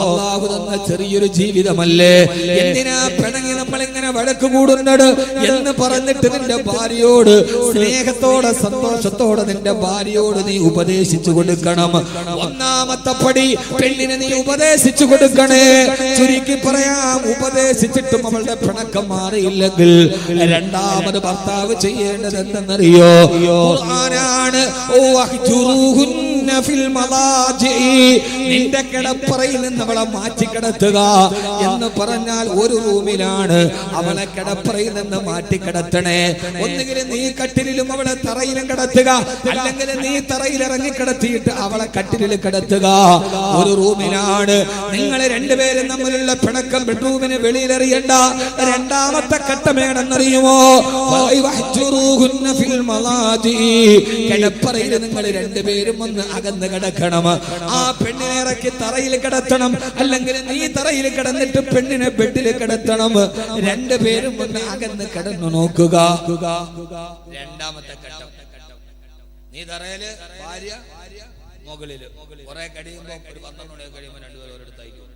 അല്ലാഹു തന്ന ചെറിയൊരു ജീവിതമല്ലേ, എന്തിനാ പിണങ്ങി നമ്മൾ ഇങ്ങനെ വഴക്ക് കൂടുന്നത് എന്ന് പറഞ്ഞിട്ട് നിന്റെ ഭാര്യയോട് സ്നേഹത്തോടെ സന്തോഷത്തോടെ നിന്റെ ഭാര്യയോട് നീ ഉപദേശിച്ചു കൊടുക്കണം. ഒന്നാമത്തെ പടി പെണ്ണിനെ നീ ഉപദേശിച്ചു കൊടുക്കണേ. ചുരുക്കി പറയാം, ഉപദേശിച്ചിട്ടും അവളുടെ പിണക്കം മാറിയില്ലെങ്കിൽ രണ്ടാമത് ഭർത്താവ് ചെയ്യേണ്ടത് എന്തെന്നറിയോ? ഖുർആനാണ്. നിന്റെ കിടപ്പറയിൽ നിന്ന് അവളെ മാറ്റി കിടത്തുക എന്ന് പറഞ്ഞാൽ ഒരു റൂമിലാണ് അവളെ കിടപ്പറയിൽ നിന്ന് മാറ്റി കിടത്തണേ. ഒന്നുകിൽ നീ കട്ടിലും അവളെ തറയിലും കിടത്തുക, അല്ലെങ്കിൽ നീ തറയിൽ ഇറങ്ങി കിടത്തിയിട്ട് അവളെ കട്ടിലിൽ കിടത്തുക. ഒരു റൂമിലാണ്. നിങ്ങൾ രണ്ടുപേരും തമ്മിലുള്ള പിണക്കം ബെഡ്റൂമിന് വെളിയിലെറിയണ്ട. രണ്ടാമത്തെ ഘട്ടമേണെന്നറിയുമോ? കിടപ്പറയിൽ നിങ്ങൾ രണ്ടുപേരും ഒന്ന് അകന്ന് കിടക്കണം. ആ പെണ്ണിനെ ഇറക്കി തറയിൽ കിടത്തണം, അല്ലെങ്കിൽ നീ തറയിൽ കിടന്നിട്ട് പെണ്ണിനെ ബെഡിൽ കിടത്തണം. രണ്ടുപേരും ഒന്ന് അകന്ന് കിടന്നു നോക്കുക. രണ്ടാമത്തെ ഘട്ടം, നീ തറയില്, ഭാര്യ മുകളില്. കുറെ കഴിയുമ്പോ ഒരു 12 മണിയൊക്കെ കഴിയുമ്പോ രണ്ടുപേരും ഒരിടത്തായിരിക്കും.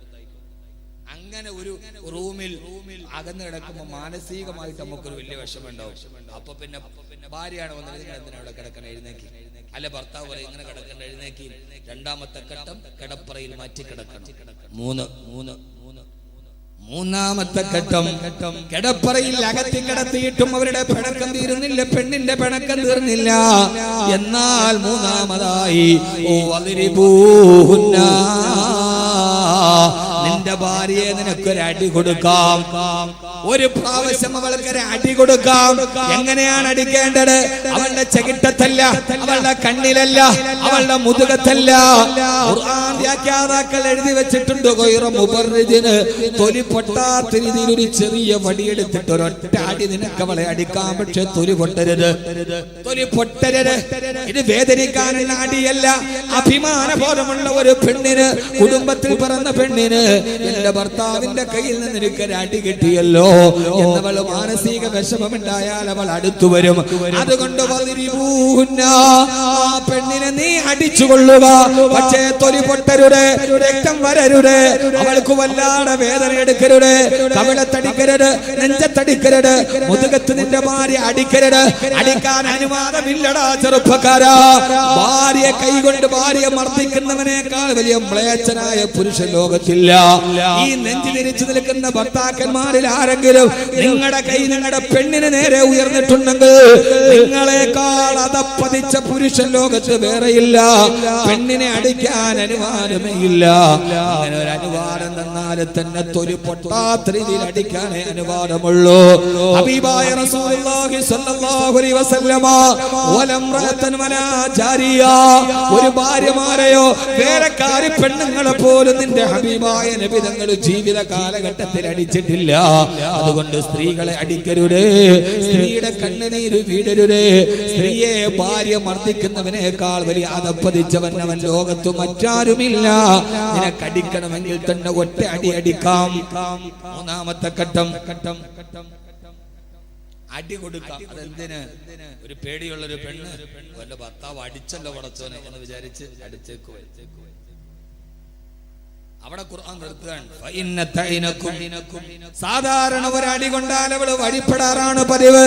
അങ്ങനെ ഒരു റൂമിൽ അകന്ന് കിടക്കുമ്പോൾ മാനസികമായിട്ട് നമുക്കൊരു വലിയ വിഷമുണ്ടാവും. അപ്പൊ പിന്നെ ഭാര്യയാണ് വന്നത്, നിങ്ങൾ എന്തിനാ അവിടെ കിടക്കണം, എഴുന്നേക്കി. അല്ല ഭർത്താവ് പറയും ഇങ്ങനെ കിടക്കണ്ട, എഴുന്നേക്കി. രണ്ടാമത്തെ ഘട്ടം കിടപ്പറയിൽ മാറ്റി കിടക്കണം. മൂന്നാമത്തെ ഘട്ടം, കിടപ്പറയിൽ അകത്തി കിടത്തിയിട്ടും അവരുടെ പിണക്കം തീരുന്നില്ല, പെണ്ണിന്റെ പിണക്കം തീർന്നില്ല. എന്നാൽ മൂന്നാമതായി നിന്റെ ഭാര്യയെ നിനക്കൊരു അടി കൊടുക്കാം. ഒരു പ്രാവശ്യം അവൾക്കൊരു അടി കൊടുക്കാം. എങ്ങനെയാണ് അടിക്കേണ്ടത്? അവളുടെ ചെകിട്ടത്തല്ല, അവളുടെ കണ്ണിലല്ല, അവളുടെ മുതുകത്തല്ല. ഖുർആൻ വ്യാഖ്യാതാക്കൾ എഴുതി വെച്ചിട്ടുണ്ട്, തൊലി പൊട്ടാത്ത രീതിയിൽ ഒരു ചെറിയ വടിയെടുത്തിട്ട് ഒരൊറ്റ അടി നിനക്ക് അവളെ അടിക്കാം. പക്ഷെ തൊലി പൊട്ടരുത്. ഇത് വേദനിക്കാനുള്ള അടിയല്ല. അഭിമാനബോധമുള്ള ഒരു പെണ്ണിന്, കുടുംബത്തിൽ പിറന്ന പെണ്ണിന്, എന്റെ ഭർത്താവിന്റെ കയ്യിൽ നിന്ന് എനിക്കൊരു അടി കിട്ടിയല്ലോ എന്നവൾ മാനസിക വിഷമമുണ്ടായാൽ അവൾ അടുത്തു വരും. അതുകൊണ്ട് ആ പെണ്ണിനെ നീ അടിച്ചുകൊള്ളുക. പക്ഷേ തൊലി പൊട്ടരുത്, രക്തം വരരുത്, അവൾക്ക് വല്ലാതെ വേദന എടുക്കരുത്, കവിളത്തടിക്കരുത്, നെഞ്ചത്തടിക്കരുത്, മുതുകത്ത് നിന്റെ ഭാര്യ അടിക്കരുത്. അടിക്കാൻ അനുവാദമില്ലടാ ചെറുപ്പക്കാരാ. ഭാര്യ കൈകൊണ്ട് ഭാര്യ മർദ്ദിക്കുന്നവനേക്കാൾ വലിയ മ്ലേച്ഛനായ പുരുഷ ലോകത്തില്ല. ഈ നെഞ്ചിലിരിച്ചു നിൽക്കുന്ന ഭർത്താക്കന്മാരിൽ ആരെങ്കിലും നിങ്ങളുടെ കൈ നിങ്ങളുടെ പെണ്ണിന് നേരെ ഉയർന്നിട്ടുണ്ടെങ്കിൽ നിങ്ങളെക്കാൾ അതപ്പതിച്ച പുരുഷൻ ലോകത്ത് വേറെയില്ല. പെണ്ണിനെ അടിക്കാൻ അനുവാദമേ ഇല്ല. അങ്ങനെ ഒരു അനുവാദം തന്നാൽ തന്നെ തൊലി പൊട്ടാത്ത രീതിയിൽ അടിക്കാനേ അനുവാദമുള്ളൂ. ഹബീബായ റസൂലുള്ളാഹി സ്വല്ലല്ലാഹു അലൈഹി വസല്ലമ വലംറഅതൻ വലാ ജാരിയ, ഒരു ഭാര്യമാരെയോ വേലക്കാരി പെണ്ണുങ്ങളെ പോലും നിന്റെ ഹബീബായ നബി തങ്ങൾ ജീവിത കാലഘട്ടത്തിൽ അടിച്ചിട്ടില്ല. അതുകൊണ്ട് സ്ത്രീകളെ അടിക്കരുത്, സ്ത്രീയുടെ കണ്ണുനീര് വീടരുത്. സ്ത്രീയെ ഭാര്യ മർദ്ദിക്കുന്നവനേക്കാൾ വലിയ അതപ്പതിച്ചവൻ അവൻ ലോകത്ത് മറ്റാരുമില്ല. നിനക്കടിക്കണമെങ്കിൽ തന്നെ ഒറ്റ അടി അടിക്കാം. മൂന്നാമത്തെ ഘട്ടം, അടി കൊടുക്കാം. അതെന്തിന്? ഒരു പേടിയുള്ളൊരു പെണ്ണ് വല്ല ഭർത്താവ് അടിച്ചല്ലോ പടച്ചോനെ എന്ന് വിചാരിച്ച് അടുത്തേക്ക് വരും. അവിടെ ഖുർആൻ നിർത്തുകയാണ്. സാധാരണ ഒരടി കൊണ്ടാൽ അവൾ വഴിപ്പെടാറാണ് പതിവ്.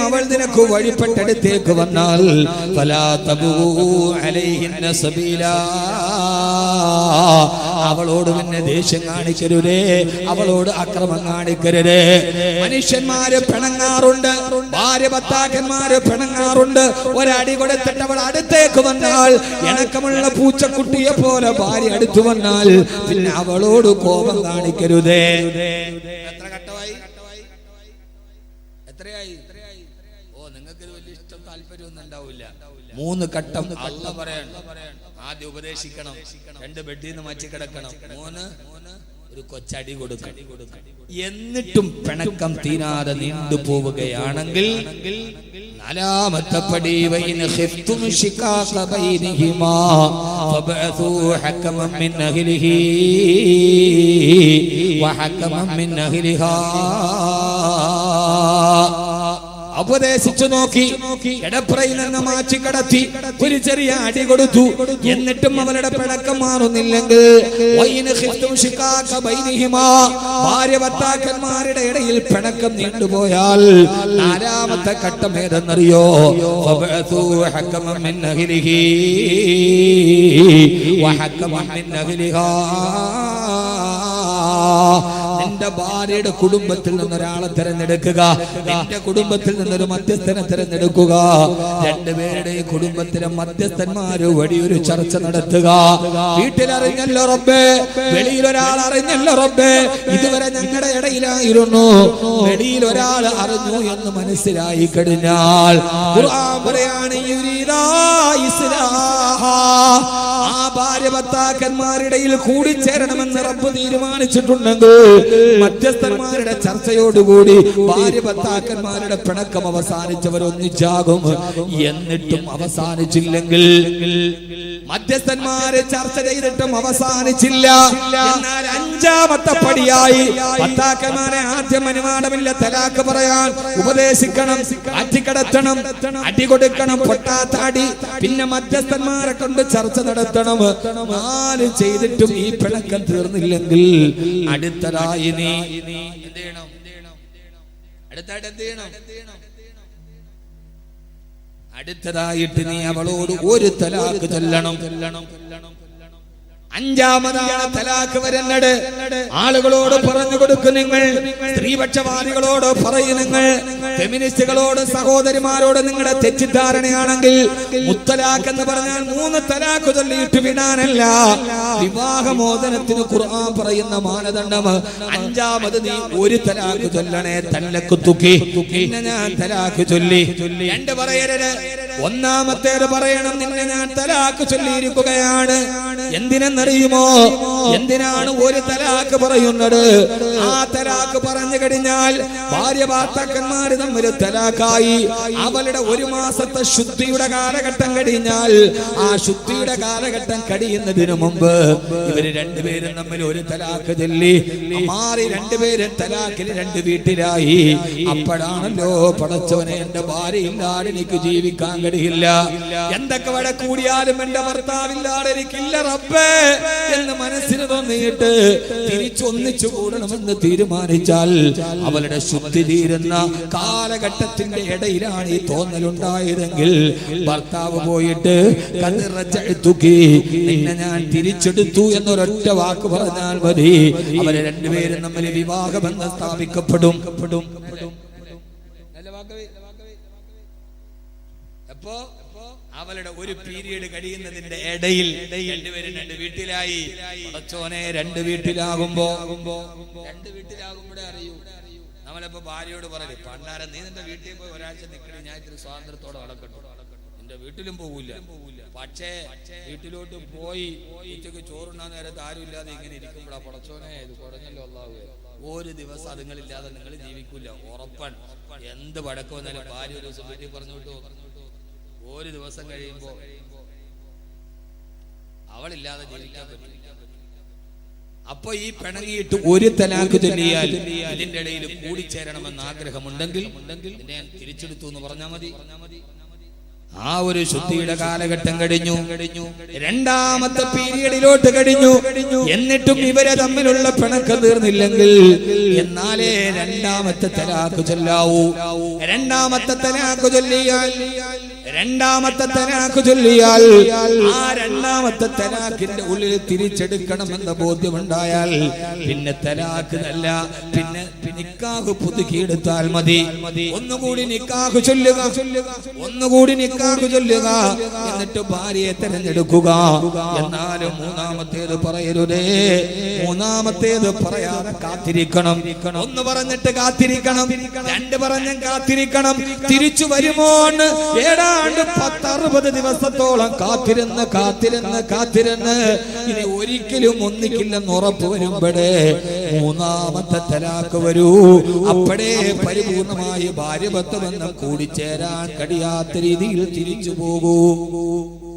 അവൾ നിനക്ക് വഴിപ്പെട്ടടുത്തേക്ക് വന്നാൽ അവളോട് പിന്നെ ദേഷ്യം കാണിക്കരുതേ, അവളോട് അക്രമം കാണിക്കരുതേ. മനുഷ്യന്മാര് പിണങ്ങാറുണ്ട്, ഭാര്യ ഭർത്താക്കന്മാര് പിണങ്ങാറുണ്ട്. ഒരടി കൊടുത്തിട്ട് അവൾ അടുത്തേക്ക് വന്നാൽ ഇണക്കമുള്ള പൂച്ചക്കുട്ടിയെ പോലെ ഭാര്യ അടുത്ത് വന്നാൽ പിന്നെ അവളോട് കോപം കാണിക്കരുതേ. എത്ര ഘട്ടമായി? എത്രയായി? ഓ, നിങ്ങൾക്ക് ഇത് വലിയ ഇഷ്ടം താല്പര്യമൊന്നും ഉണ്ടാവില്ല. 3 ഘട്ടം അല്ല പറയാൻ. ആദ്യം ഉപദേശിക്കണം, 2 ബെഡിൽ നിന്ന് മാറ്റി കിടക്കണം, 3 ഒരു കൊച്ചടി കൊടുക്കണം. എന്നിട്ടും പിണക്കം തീരാതെ നീണ്ടു പോവുകയാണെങ്കിൽ 4ാമത്തെ പടി വൈന ഖിഫ്തും ശിഖാഖ ബൈനഹിമാ ഫബഅസൂ ഹകമൻ മിൻ അഹ്ലിഹി വഹകമൻ മിൻ അഹ്ലിഹാ. ഉപദേശിച്ചു നോക്കി, കിടപ്പറയിൽ നിന്ന് മാറ്റി കിടത്തി, ഒരു ചെറിയ അടി കൊടുത്തു. എന്നിട്ടും അവരുടെ പിണക്കം മാറുന്നില്ലെങ്കിൽ ഭാര്യ ഭർത്താക്കന്മാരുടെ ഇടയിൽ പിണക്കം നീണ്ടുപോയാൽ 4ാമത്തെ ഘട്ടം ഏതെന്നറിയോ? നിന്റെ ഭാര്യയുടെ കുടുംബത്തിൽ നിന്നൊരാളെ തിരഞ്ഞെടുക്കുക, നിന്റെ കുടുംബത്തിൽ നിന്നൊരു മധ്യസ്ഥനെ തിരഞ്ഞെടുക്കുക. 2 പേരുടെയും കുടുംബത്തിലെ മധ്യസ്ഥന്മാര് വഴിയൊരു ചർച്ച നടത്തുക. വീട്ടിലറിഞ്ഞല്ലോ റബ്ബേ, വെളിയിൽ ഒരാൾ അറിഞ്ഞല്ലോ റബ്ബേ, ഇതുവരെ ഞങ്ങളുടെ ഇടയിലായിരുന്നു, വെളിയിൽ ഒരാൾ അറിഞ്ഞു എന്ന് മനസ്സിലായി കഴിഞ്ഞാൽ ഖുർആൻ പറയാണ് ആ ഭാര്യ ഭർത്താക്കന്മാരിടയിൽ കൂടിച്ചേരണമെന്ന് റബ്ബ് തീരുമാനിച്ചിട്ടുണ്ടെങ്കിൽ മധ്യസ്ഥന്മാരുടെ ചർച്ചയോടുകൂടി ഭാര്യ ഭർത്താക്കന്മാരുടെ പിണക്കം അവസാനിച്ചവരൊന്നിച്ചാകും. എന്നിട്ടും അവസാനിച്ചില്ലെങ്കിൽ, മധ്യസ്ഥന്മാരെ ചർച്ച ചെയ്തിട്ടും അവസാനിച്ചില്ല, എന്നാൽ 5ാമത്തെ പടിയായി ഭർത്താക്കന്മാരെ ആദ്യം അനുവാദമില്ല തലാക്ക് പറയാൻ ഉപദേശിക്കണം, അടിക്കടത്തണം, അടി കൊടുക്കണം, പൊട്ടാത്താടി, പിന്നെ മധ്യസ്ഥന്മാരെ കൊണ്ട് ചർച്ച നടത്തണം. 4 ചെയ്തിട്ടും ഈ പിണക്കം തീർന്നില്ലെങ്കിൽ അടുത്തതായി നീ എന്ത് ചെയ്യണം? അടുത്തായിട്ട് എന്ത് ചെയ്യണം? അടുത്തതായിട്ട് നീ അവളോട് ഒരു തലാക്ക് ചൊല്ലണം. 5ാമതാണ് തലാക്ക് വരുന്നത്. ആളുകളോട് പറഞ്ഞു കൊടുക്കും നിങ്ങൾ, സ്ത്രീപക്ഷവാദികളോട് പറയും നിങ്ങൾ, ഫെമിനിസ്റ്റുകളോട്, സഹോദരിമാരോട് നിങ്ങളുടെ തെറ്റിദ്ധാരണയാണെങ്കിൽ മുത്തലാഖ് എന്ന് പറഞ്ഞാൽ 3 തലാക്ക് ചൊല്ലിയിട്ട് വിടാനല്ല. വിവാഹമോചനത്തിന് ഖുർആൻ പറയുന്ന മാനദണ്ഡം 5ാമത് നീ ഒരു തലാക്ക് ചൊല്ലണേ. തല്ലക്ക് തുക്കി, പിന്നെ ഞാൻ തലാക്ക് ചൊല്ലി. 2 പറയരുത്. 1ാമത്തേത് പറയണം, നിന്നെ ഞാൻ തലാക്ക് ചൊല്ലിയിരിക്കുകയാണ്. എന്തിനെന്നറിയുമോ? എന്തിനാണ് ഒരു തലാക്ക് പറയുന്നത്? ആ തലാക്ക് പറഞ്ഞു കഴിഞ്ഞാൽ ഭാര്യ ഭർത്താക്കന്മാര് തമ്മിൽ തലാക്കായി. അവളുടെ 1 മാസത്തെ ശുദ്ധിയുടെ കാലഘട്ടം കഴിഞ്ഞാൽ, ആ ശുദ്ധിയുടെ കാലഘട്ടം കഴിയുന്നതിന് മുമ്പ് ഇവര് 2 പേരും തമ്മിൽ ഒരു തലാക്ക് ചൊല്ലി മാറി 2 പേരും തലാക്കിൽ 2 വീട്ടിലായി. അപ്പോഴാണല്ലോ പടച്ചവനെ, എന്റെ ഭാര്യ ഇല്ലാതെ എനിക്ക് ജീവിക്കാൻ കഴിയില്ല, എന്തൊക്കെ വടെ കൂടിയാലും എന്റെ ഭർത്താവില്ലാതെ എനിക്കില്ല റബ്ബേ എന്ന് മനസ്സിന് തോന്നിയിട്ട് തിരിച്ചൊന്നിച്ചു കൂടണമെന്ന് തീരുമാനിച്ചാൽ അവളുടെ ശുദ്ധി തീരുന്ന കാലഘട്ടത്തിന്റെ ഇടയിലാണ് ഈ തോന്നലുണ്ടായതെങ്കിൽ ഭർത്താവ് പോയിട്ട് നിന്നെ ഞാൻ തിരിച്ചെടുത്തു എന്നൊരൊറ്റ വാക്ക് പറഞ്ഞാൽ മതി, അവരെ 2 പേരും തമ്മിൽ വിവാഹബന്ധം സ്ഥാപിക്കപ്പെടും. അപ്പോ അവളുടെ ഒരു പീരീഡ് കഴിയുന്നതിന്റെ ഇടയിൽ 2 പേരും 2 വീട്ടിലായി. പടച്ചോനെ, 2 വീട്ടിലാകുമ്പോഴേ അറിയൂ. നമ്മളിപ്പോ ഭാര്യയോട് പറയും, പണ്ടാരം നീ നിന്റെ വീട്ടിൽ പോയി ഒരാഴ്ച നിൽക്കണേ, ഞാൻ ഇത്തിരി സ്വാതന്ത്ര്യത്തോടെ നടക്കട്ടെ. നിന്റെ വീട്ടിലും പോവില്ല. പക്ഷേ വീട്ടിലോട്ട് പോയി ഉച്ചക്ക് ചോറുണ്ണാൻ നേരത്ത് ആരും ഇല്ലാതെ ഇങ്ങനെ ഇരിക്കുമ്പോഴാ പടച്ചോനെ ഇത് കുറഞ്ഞല്ലോ അല്ലാഹു. ഒരു ദിവസം അതുങ്ങളില്ലാതെ നിങ്ങൾ ജീവിക്കൂല, ഉറപ്പാണ്. എന്ത് വടക്ക് വന്നാലും ഭാര്യ ഒരു ദിവസം വീട്ടിൽ പറഞ്ഞു വിട്ടു, ഒരു ദിവസം കഴിയുമ്പോ അവളില്ലാതെ ജീവിക്കാൻ പറ്റില്ല. അപ്പൊ ഈ പിണങ്ങിയിട്ട് ഒരു തലാഖ് ചൊല്ലിയാൽ ഇതിന്റെ ഇടയിൽ കൂടിച്ചേരണമെന്ന് ആഗ്രഹമുണ്ടെങ്കിൽ ഞാൻ തിരിച്ചെടുത്തു എന്ന് പറഞ്ഞാൽ മതി. ആ ഒരു ശുദ്ധിയുടെ കാലഘട്ടം കഴിഞ്ഞു, രണ്ടാമത്തെ പീരിയഡിലോട്ട് കഴിഞ്ഞു. എന്നിട്ടും ഇവരെ തമ്മിലുള്ള പിണക്കം തീർന്നില്ലെങ്കിൽ എന്നാലേ രണ്ടാമത്തെ തലാഖ് ചൊല്ലാവൂ. രണ്ടാമത്തെ തലാഖ് ചൊല്ലിയാൽ ആ രണ്ടാമത്തെ തലാഖിന്റെ ഉള്ളിൽ തിരിച്ചെടുക്കണമെന്ന ബോധ്യമുണ്ടായാൽ പിന്നെ തലാഖ് അല്ല, പിന്നെ നിക്കാഹ് പുതുക്കിയെടുത്താൽ മതി. ഒന്നുകൂടി നിക്കാഹ് ചൊല്ലുക, എന്നിട്ട് ഭാര്യയെ തെരഞ്ഞെടുക്കുക. എന്നാലും മൂന്നാമത്തേത് പറയരുതേ, മൂന്നാമത്തേത് പറയാതെ കാത്തിരിക്കണം. ഒന്ന് പറഞ്ഞിട്ട് കാത്തിരിക്കണം, രണ്ട് പറഞ്ഞ് കാത്തിരിക്കണം. തിരിച്ചു വരുമോ എന്ന് 60 ദിവസത്തോളം കാത്തിരുന്ന് ഇനി ഒരിക്കലും ഒന്നിക്കില്ലെന്ന് ഉറപ്പ് വരുമ്പോഴേ മൂന്നാമത്തെ തലാഖ് വരൂ. അപ്പോഴേ പരിപൂർണമായി ഭാര്യഭർത്തൃബന്ധം കൂടിച്ചേരാൻ കഴിയാത്ത രീതിയിൽ തിരിച്ചു പോകൂ.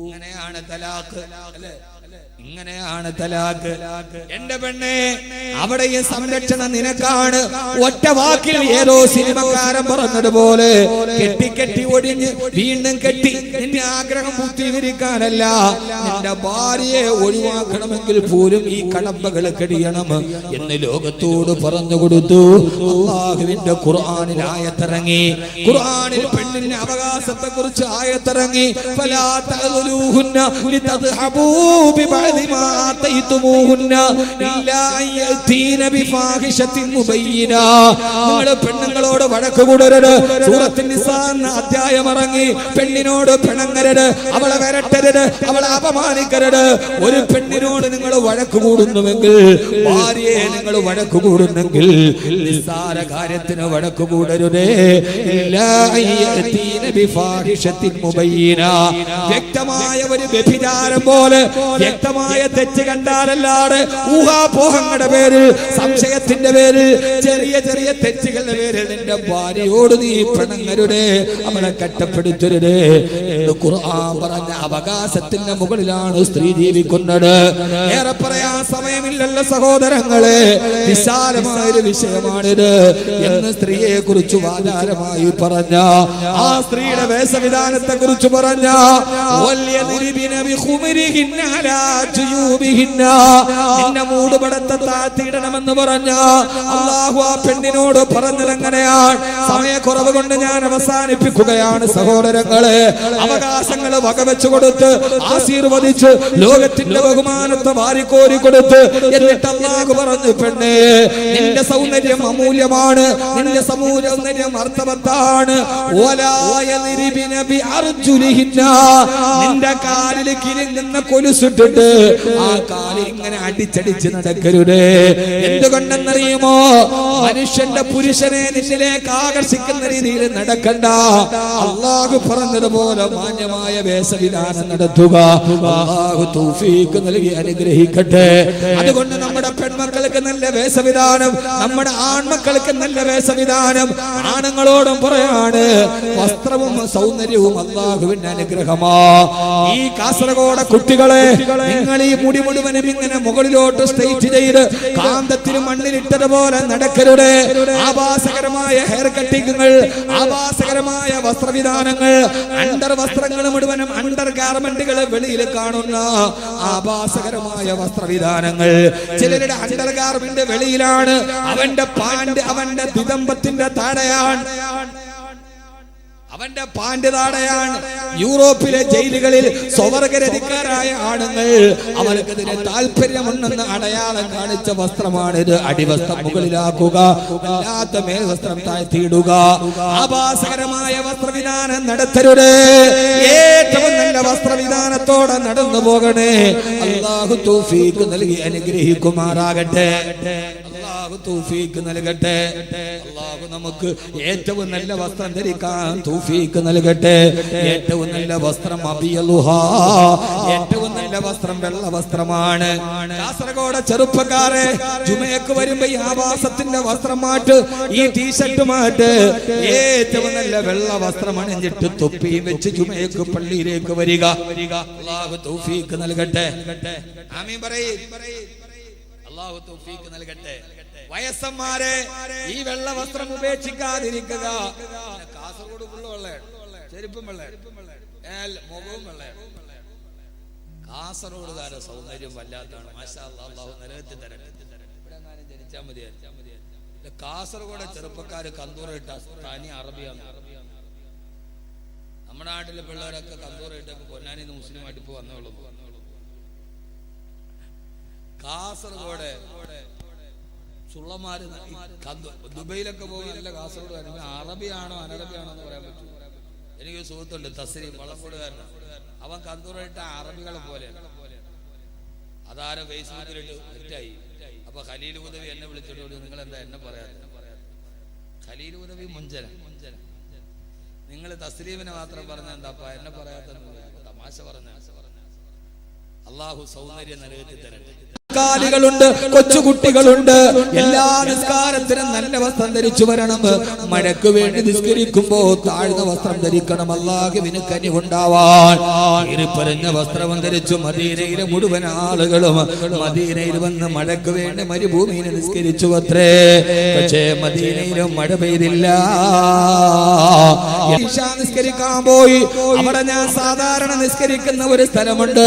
ഇങ്ങനെയാണ് തലാഖ്, ഇങ്ങനെയാണ് തലാഖ്. എന്റെ പെണ്ണെ, അവിടെ ഈ സംരക്ഷണം നിനക്കാണ്. ഒറ്റ വാക്കിൽ ഏതോ സിനിമക്കാരൻ പറഞ്ഞതുപോലെ കെട്ടി ഒടിഞ്ഞ് വീണ്ടും കെട്ടി നിന്റെ ആഗ്രഹം പൂർത്തീകരിക്കാനല്ല, നിന്റെ ഭാര്യയെ ഒഴിവാക്കണമെങ്കിൽ പോലും ഈ കടമ്പകൾ കഴിയണം എന്ന് ലോകത്തോട് പറഞ്ഞു കൊടുത്തു. അല്ലാഹുവിന്റെ ഖുർആനിൽ ആയത്തിറങ്ങി. ഖുർആനിൽ പെണ്ണിന്റെ അവകാശത്തെ കുറിച്ച് ആയത്തിറങ്ങി. ഫലാ തഅദുലൂഹുന്ന ലിതദ്ഹബൂ ബിബഅദി മാ ആതൈതുമൂഹുന്ന ഇല്ലാ അയതീന ബിഫാഹിശത്തിൻ മുബയ്യിന. നിങ്ങൾ പെണ്ണുങ്ങളോട് വഴക്ക് കൂടരുത്. സൂറത്തുൻ നിസാ എന്ന അധ്യായം ഇറങ്ങി. പെണ്ണിനോട് പിണങ്ങരുത്, അവളെ വരട്ടരുത്, അവളെ അപമാനിക്കരുത്. ഒരു പെണ്ണിനോട് നിങ്ങൾ വഴക്ക് കൂടുന്നുവെങ്കിൽ, ഭാര്യയെ നിങ്ങൾ വഴക്ക് കൂടുന്നെങ്കിൽ നിസ്സാര കാര്യത്തിന് വഴക്ക് കൂടരുതേ. ഇല്ലാ അയതീന ബിഫാഹിശത്തിൻ മുബയ്യിന. വ്യക്തമായ ഒരു വ്യഭിചാരം പോലെ വ്യക്തമായ തെറ്റ് കണ്ടാലല്ലാതെ ഊഹാപോഹങ്ങളുടെ പേരിൽ, സംശയത്തിന്റെ പേരിൽ, ചെറിയ ചെറിയ തെറ്റുകളുടെ പേരിൽ നിന്റെ ഭാര്യയോട് നീ പിണങ്ങരുതേ, അവളെ കട്ടപ്പെടുത്തരുതേ. ഖുർആൻ പറഞ്ഞ അവകാശത്തിന്റെ മുകളിലാണ് സ്ത്രീ ജീവിക്കുന്നത്. ഏറെ പറയാൻ സമയമില്ലല്ലോ സഹോദരങ്ങളെ, വിശാലമായൊരു വിഷയമാണിത് എന്ന് സ്ത്രീയെ കുറിച്ച് വാചാരമായി പറഞ്ഞ, ആ സ്ത്രീയുടെ വേഷവിധാനത്തെ കുറിച്ച് പറഞ്ഞ, നിന്റെ മൂടുപടത്തെ താഴ്ത്തിയിടണമെന്ന് പറഞ്ഞ അല്ലാഹു ആ പെണ്ണിനോട് പറഞ്ഞത് എങ്ങനെയാണ്? സമയക്കുറവ് കൊണ്ട് ഞാൻ അവസാനിപ്പിക്കുകയാണ് സഹോദരങ്ങളെ. അവകാശങ്ങൾ വകവെച്ചു കൊടുത്ത് ആശീർവദിച്ച് ലോകത്തിന്റെ ബഹുമാനത്തെ വാരിക്കോരി കൊടുത്ത് എന്നിട്ട് അല്ലാഹു പറഞ്ഞു, പെണ്ണേ, നിന്റെ സൗന്ദര്യം അമൂല്യമാണ്, നിന്റെ സൗന്ദര്യം അർത്ഥവത്താണ്. നിന്റെ കാലിൽ കിരിങ്ങുന്ന കൊലുസിട്ടിട്ട് ആ കാലിൽ ഇങ്ങനെ അടിച്ചടിച്ച് നടക്കരുതേ. എന്തുകൊണ്ടെന്നറിയുമോ? മനുഷ്യന്റെ പുരുഷനെ നിന്നിലേക്ക് ആകർഷിക്കുന്ന രീതിയിൽ നടക്കണ്ട. അല്ലാഹു പറഞ്ഞതുപോലെ മാന്യമായ വേഷവിധാനം നടത്തുക. അല്ലാഹു തൗഫീഖ് നൽകി അനുഗ്രഹിക്കട്ടെ. അതുകൊണ്ട് നമ്മുടെ പെൺമക്കൾക്ക് നല്ല വേഷവിധാനം, നമ്മുടെ ആൺമക്കൾക്ക് നല്ല വേഷവിധാനം. ആണുങ്ങളോടും പറയാണ്, വസ്ത്രവും സൗന്ദര്യവും അല്ലാഹുവിന്റെ അനുഗ്രഹമാ. ഈ കാസർഗോഡ് കുട്ടികളെ, നിങ്ങൾ ഈ മുടി മുഴുവനും ഇങ്ങനെ മുകളിലോട്ട് സ്ട്രെയിറ്റ് ചെയ്ത് കാന്തത്തിന് മണ്ണിലിട്ടതുപോലെ നടക്കരുത്. ആഭാസകരമായ ഹെയർ കട്ടിങ്ങുകൾ, ആഭാസകരമായ വസ്ത്രവിധാനങ്ങൾ, അണ്ടർ വസ്ത്രങ്ങൾ മുഴുവനും അണ്ടർ ഗാർമെന്റുകൾ വെളിയിൽ കാണുന്ന ആഭാസകരമായ വസ്ത്രവിധാനങ്ങൾ. ചിലരുടെ അണ്ടർ ഗാർമെന്റ് വെളിയിലാണ്, അവന്റെ പാന്റ് അവന്റെ ദിദംബത്തിന്റെ താഴെയാണ്, അവന്റെ പാന്റ് താടയാണ്. യൂറോപ്പിലെ ജയിലുകളിൽ സ്വവർഗരതിക്കാരായ ആണുങ്ങൾ അവർക്കതിന് താല്പര്യമുണ്ടെന്ന് അടയാളം കാണിച്ച വസ്ത്രമാണിത്. അടിവസ്ത്രം മുകളിലാക്കുക, അല്ലാത്ത മേൽവസ്ത്രം താഴ്ത്തിയിടുക. ആഭാസകരമായ വസ്ത്രവിധാനം നടത്തരുത്. ഏറ്റവും നല്ല വസ്ത്രവിധാനത്തോടെ നടന്നു പോകണേ. അല്ലാഹു തൗഫീഖ് നൽകി അനുഗ്രഹിക്കുമാറാകട്ടെ. അല്ലാഹു തൗഫീഖ് നൽകട്ടെ. അല്ലാഹു നമുക്ക് ഏറ്റവും നല്ല വസ്ത്രം ധരിക്കാൻ തൗഫീഖ് നൽകട്ടെ. ഏറ്റവും നല്ല വസ്ത്രം അബിയലുഹാ, ഏറ്റവും നല്ല വസ്ത്രം വെള്ള വസ്ത്രമാണ്. കാസർഗോഡ് ചെറുപ്പക്കാരെ, ജുമയ്ക്ക് വരുമ്പോ ഈ ആവാസത്തിന്റെ വസ്ത്രം മാറ്റ്, ഈ ടീഷർട്ട് മാറ്റ്. ഏറ്റവും നല്ല വെള്ള വസ്ത്രം അണിഞ്ഞിട്ട് തൊപ്പിയും വെച്ച് ജുമയ്ക്ക് പള്ളിയിലേക്ക് വരിക. അല്ലാഹു തൗഫീഖ് നൽകട്ടെ. ആമീൻ പറയ്. അള്ളാഹു തൗഫീഖ് നൽകട്ടെ. വയസ്സന്മാരെ ഈ വെള്ള വസ്ത്രം ഉപേക്ഷിക്കാതിരിക്കുക. കാസർഗോഡ് ഫുള്ള് വെള്ളയാണ്, ചെരുപ്പും വെള്ളയാണ്, മുഖവും വെള്ളയാണ്. കാസർഗോഡുകാരുടെ സൗന്ദര്യം വല്ലാത്താണ്. മാഷാ അല്ലാഹ്, അള്ളാഹു നരകത്തിൽ തരട്ടെ. ഇവിടെ എങ്ങാനും ജനിച്ചാൽ മതിയായിരുന്നു. കാസർഗോഡ് ചെറുപ്പക്കാര് കന്തൂറിട്ട തനി അറബിയാണ്. നമ്മുടെ നാട്ടിലെ പിള്ളേരൊക്കെ കന്തൂറിട്ടൊക്കെ പൊന്നാനിന്ന് മുസ്ലിമായിട്ട് ഇപ്പൊ വന്നോളൂ. കാസർഗോഡ് ചുള്ളമാര് ദുബൈയിലൊക്കെ പോകും. നല്ല കാസർഗോഡ് അറബിയാണോ അനറബിയാണോ എന്ന് പറയാൻ പറ്റും. എനിക്ക് സുഹൃത്തുണ്ട് തസ്രീം, വളക്കോടുകാരനാണ്. അവൻ കന്തൂറിട്ട അറബികളെ പോലെയാണ്. അതാരോ ഫേസ്ബുക്കിലിട്ട് തെറ്റായി. അപ്പൊ ഖലീൽ ഉദവി എന്നെ വിളിച്ചിട്ട് നിങ്ങൾ എന്താ എന്നെ പറയാത്ത? ഖലീൽ ഉദവി മുഞ്ചന, നിങ്ങൾ തസ്ലീമിനെ മാത്രം പറഞ്ഞ എന്താപ്പ എന്നെ പറയാത്ത? തമാശ പറഞ്ഞ. അള്ളാഹു സൗന്ദര്യം നരകത്തിൽ തരട്ടെ. ുണ്ട് കൊച്ചുകുട്ടികളുണ്ട്. എല്ലാ നിസ്കാരത്തിനും നല്ല വസ്ത്രം ധരിച്ചു വരണം. മഴയ്ക്ക് വേണ്ടി നിസ്കരിക്കുമ്പോ താഴ്ന്ന വസ്ത്രം ധരിക്കണം. അല്ലാഹുവിന് കനിവുണ്ടാവാൻ പറഞ്ഞ വസ്ത്രം ധരിച്ചു മദീനയിലെ മുഴുവൻ ആളുകളും മദീനയിൽ വന്ന് മഴയ്ക്ക് വേണ്ടി മരുഭൂമിയിൽ നിസ്കരിച്ചു അത്രേ. പക്ഷേ മദീനയിലും മഴ പെയ്തില്ല. നിസ്കരിക്കാൻ പോയി. അവിടെ ഞാൻ സാധാരണ നിസ്കരിക്കുന്ന ഒരു സ്ഥലമുണ്ട്.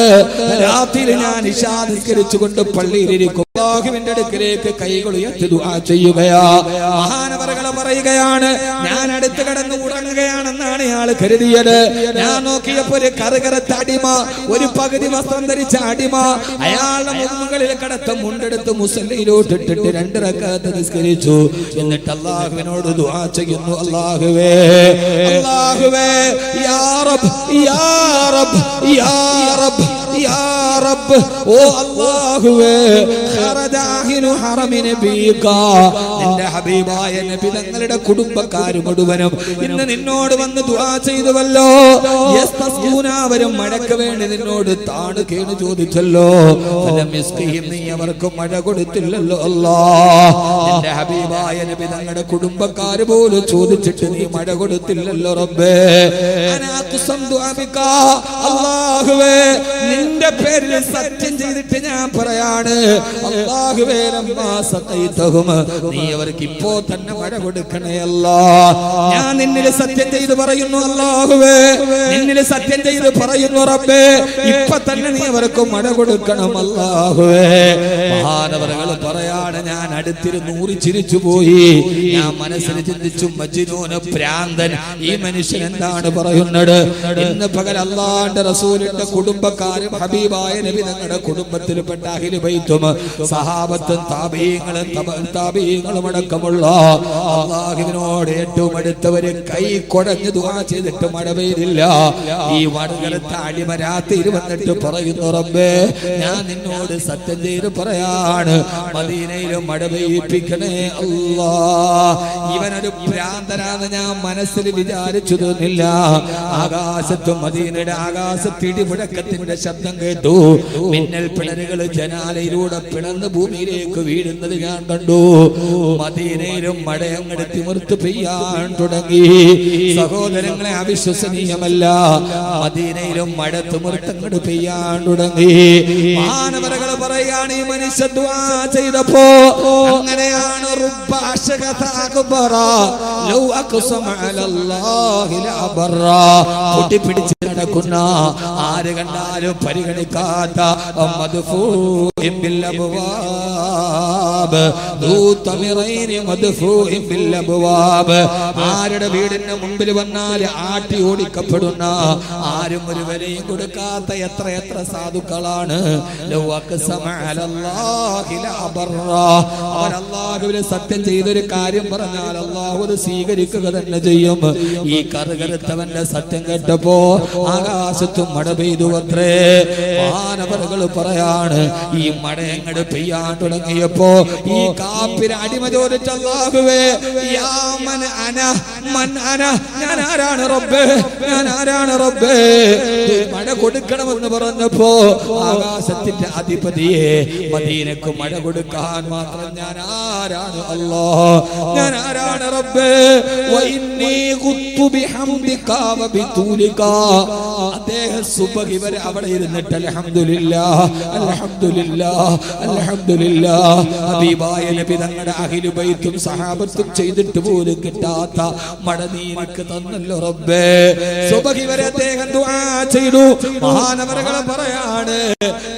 രാത്രി ഞാൻ ഇശാ നിസ്കരിച്ചുകൊണ്ട് പള്ളിയിലിരിക്കും. അല്ലാഹുവിന്റെ അടുക്കലേക്ക് കൈകൾ ഉയർത്തി ദുആ ചെയ്യുകയാ. മഹാനവറുകളെ പറയുകയാണ്, ഞാൻ അടുത്ത് കിടന്ന് ഉറങ്ങുകയാണെന്നാണ് ഇയാൾ കരുതിയത്. ഞാൻ നോക്കിയപ്പോ ഒരു കറുകറുത്ത അടിമ, ഒരു പകുതി വസ്ത്രം ധരിച്ച അടിമ, അയാളുടെ മുകളിൽ കിടത്ത മുണ്ടെടുത്ത് മുസല്ലയിലോട്ട് ഇട്ടിട്ട് 2 റക്അത്ത് നിസ്കരിച്ചു. എന്നിട്ട് അല്ലാഹുവിനോട് ദുആ ചെയ്യുന്നു, അല്ലാഹുവേ, അല്ലാഹുവേ, യാ റബ്ബ്, യാ റബ്ബ്, യാ റബ്ബ്, യാ റബ്ബ്, ഓ അല്ലാഹുവേ, നിന്റെ ഹബീബായ നബി തങ്ങളുടെ കുടുംബക്കാർ മുഴുവനും ഇന്ന് നിന്നോട് വന്ന് ദുആ ചെയ്തുവല്ലോ. അവരും മഴയ്ക്ക് വേണ്ടി നിന്നോട് താണ് കേണ് ചോദിച്ചല്ലോ. നീ അവർക്ക് മഴ കൊടുത്തില്ലല്ലോ അല്ലാഹ്. നിന്റെ ഹബീബായ നബി തങ്ങളുടെ കുടുംബക്കാർ പോലും ചോദിച്ചിട്ട് നീ മഴ കൊടുത്തില്ലല്ലോ റബ്ബേ. അല്ലാഹുവേ, നിന്റെ പേരിൽ സത്യം ചെയ്തിട്ട് ഞാൻ പറയാണ്, അല്ലാഹുവേ, നീ അവർക്ക് ഇപ്പോ തന്നെ മഴ കൊടുക്കണേ അല്ലാഹ്. ഞാൻ നിന്നിൽ സത്യം ചെയ്ത് പറയുന്നു അല്ലാഹുവേ, നിന്നിൽ സത്യം ചെയ്ത് പറയുന്നു റബ്ബേ, ഇപ്പൊ തന്നെ നീ അവർക്ക് മഴ കൊടുക്കണം അല്ലാഹുവേ. മഹാനവറുകൾ പറയാണ്, ഞാൻ അടുത്തിരുന്ന് ചിരിച്ചു പോയി. ഞാൻ മനസ്സിൽ ചിന്തിച്ചു, മജ്നൂന്, ഭ്രാന്തൻ, ഈ മനുഷ്യൻ എന്താണ് പറയുന്നത്? ഇന്ന് പകൽ അല്ലാഹുവിന്റെ റസൂലിന്റെ കുടുംബക്കാരും ഹബീബായ നബി തങ്ങളുടെ കുടുംബത്തിൽപ്പെട്ട അഹ്ലു ബൈത്തും സഹാബത്തും താബീങ്ങളും അടക്കമുള്ള അല്ലാഹുവിനോട് ഏറ്റവും അടുത്തവര് കൈ കൊടഞ്ഞ് ദുആ ചെയ്തിട്ട് മഴ പെയ്തില്ല. ഈ വടകരത്തെ അടിമ രാത്രി വന്നിട്ട് പറയുന്നു, റബ്ബേ, ഞാൻ നിന്നോട് സത്യം ചെയ്ത് പറയാണ്, മദീനയിലും മഴ പെയ്യിപ്പിക്കണേ അല്ലാഹ്. ഇവനൊരു ഭ്രാന്തനാന്ന് ഞാൻ മനസ്സിൽ വിചാരിച്ചു തോന്നില്ല. ആകാശത്തും മദീനയുടെ ആകാശത്ത് ഇടിമുഴക്കത്തിന്റെ ശബ്ദം കേട്ടു. മിന്നൽ പിണരുകൾ ജനാലയിലൂടെ പിളർന്ന് ഭൂമിയിലേക്ക് വീഴുന്നത് ഞാൻ കണ്ടു. മദീനയിലും മഴ അങ്ങട് തിമിർത്ത് പെയ്യാൻ തുടങ്ങി. സഹോദരങ്ങളെ, അവിശ്വസനീയമല്ല, മദീനയിലും മഴ തിമിർത്തങ്ങട് പെയ്യാൻ തുടങ്ങി. മാനവരകൾ പറയുകയാണ്, ഈ മനുഷ്യ ദുആ ചെയ്തപ്പോ അങ്ങനെയാണ് പൊട്ടിപ്പിടിച്ച് നടക്കുന്ന, ആര് കണ്ടാലും പരിഗണിക്കാത്ത ആരുടെ വീടിന്റെ മുമ്പിൽ വന്നാൽ ആട്ടി ഓടിക്കപ്പെടുന്ന, ആരും ഒരു വിലയും കൊടുക്കാത്ത എത്ര എത്ര സാധുക്കളാണ്. അവർ അല്ലാഹുവിനെ സത്യം ചെയ്തൊരു കാര്യം പറഞ്ഞാൽ അല്ലാഹു അത് സ്വീകരിക്കുക തന്നെ ചെയ്യും. ഈ കറുകറുത്തവന്റെ സത്യം കേട്ടപ്പോ ആകാശത്തും മഴ പെയ്തു അത്രേ. മാനവറുകൾ പറയാണ്, ഈ മഴ എങ്ങട് പെയ്യാൻ തുടങ്ങിയപ്പോ ഈ കാപ്പിര അടിമ ചോദിച്ച, അല്ലാഹുവേ, യാ മൻ അന, മൻ അന, ഞാൻ ആരാണ് റബ്ബേ, ഞാൻ ആരാണ് റബ്ബേ? മഴ കൊടുക്കണമെന്ന് പറഞ്ഞപ്പോ ആകാശത്തിന്റെ അധിപതിയെ, മദീനക്ക് മഴ കൊടുക്കാൻ മാത്രം ഞാൻ ആരാണ് അല്ലാഹ്, ഞാൻ ആരാണ് റബ്ബേ? വഇന്നി ഖുത്തു ബിഹംദിക വബിതൂലിക. അദ്ദേഹം സുബ്ഹി വരെ അവിടെ ഇരുന്നിട്ട് അൽഹംദുലില്ലാഹ്, അൽഹംദുലില്ലാഹ്, അൽഹംദുലില്ലാഹ്. ഹബീബായ നബി തങ്ങളുടെ അഹ്ലു ബൈത്തും സഹാബത്തും ചെയ്തിട്ട് പോലും കിട്ടാത്ത മടനീർക്ക് തന്നല്ലോ റബ്ബേ. സുബഹി വരെ അദ്ദേഹം ദുആ ചെയ്തു. മഹാനവറുകൾ പറയാണ്,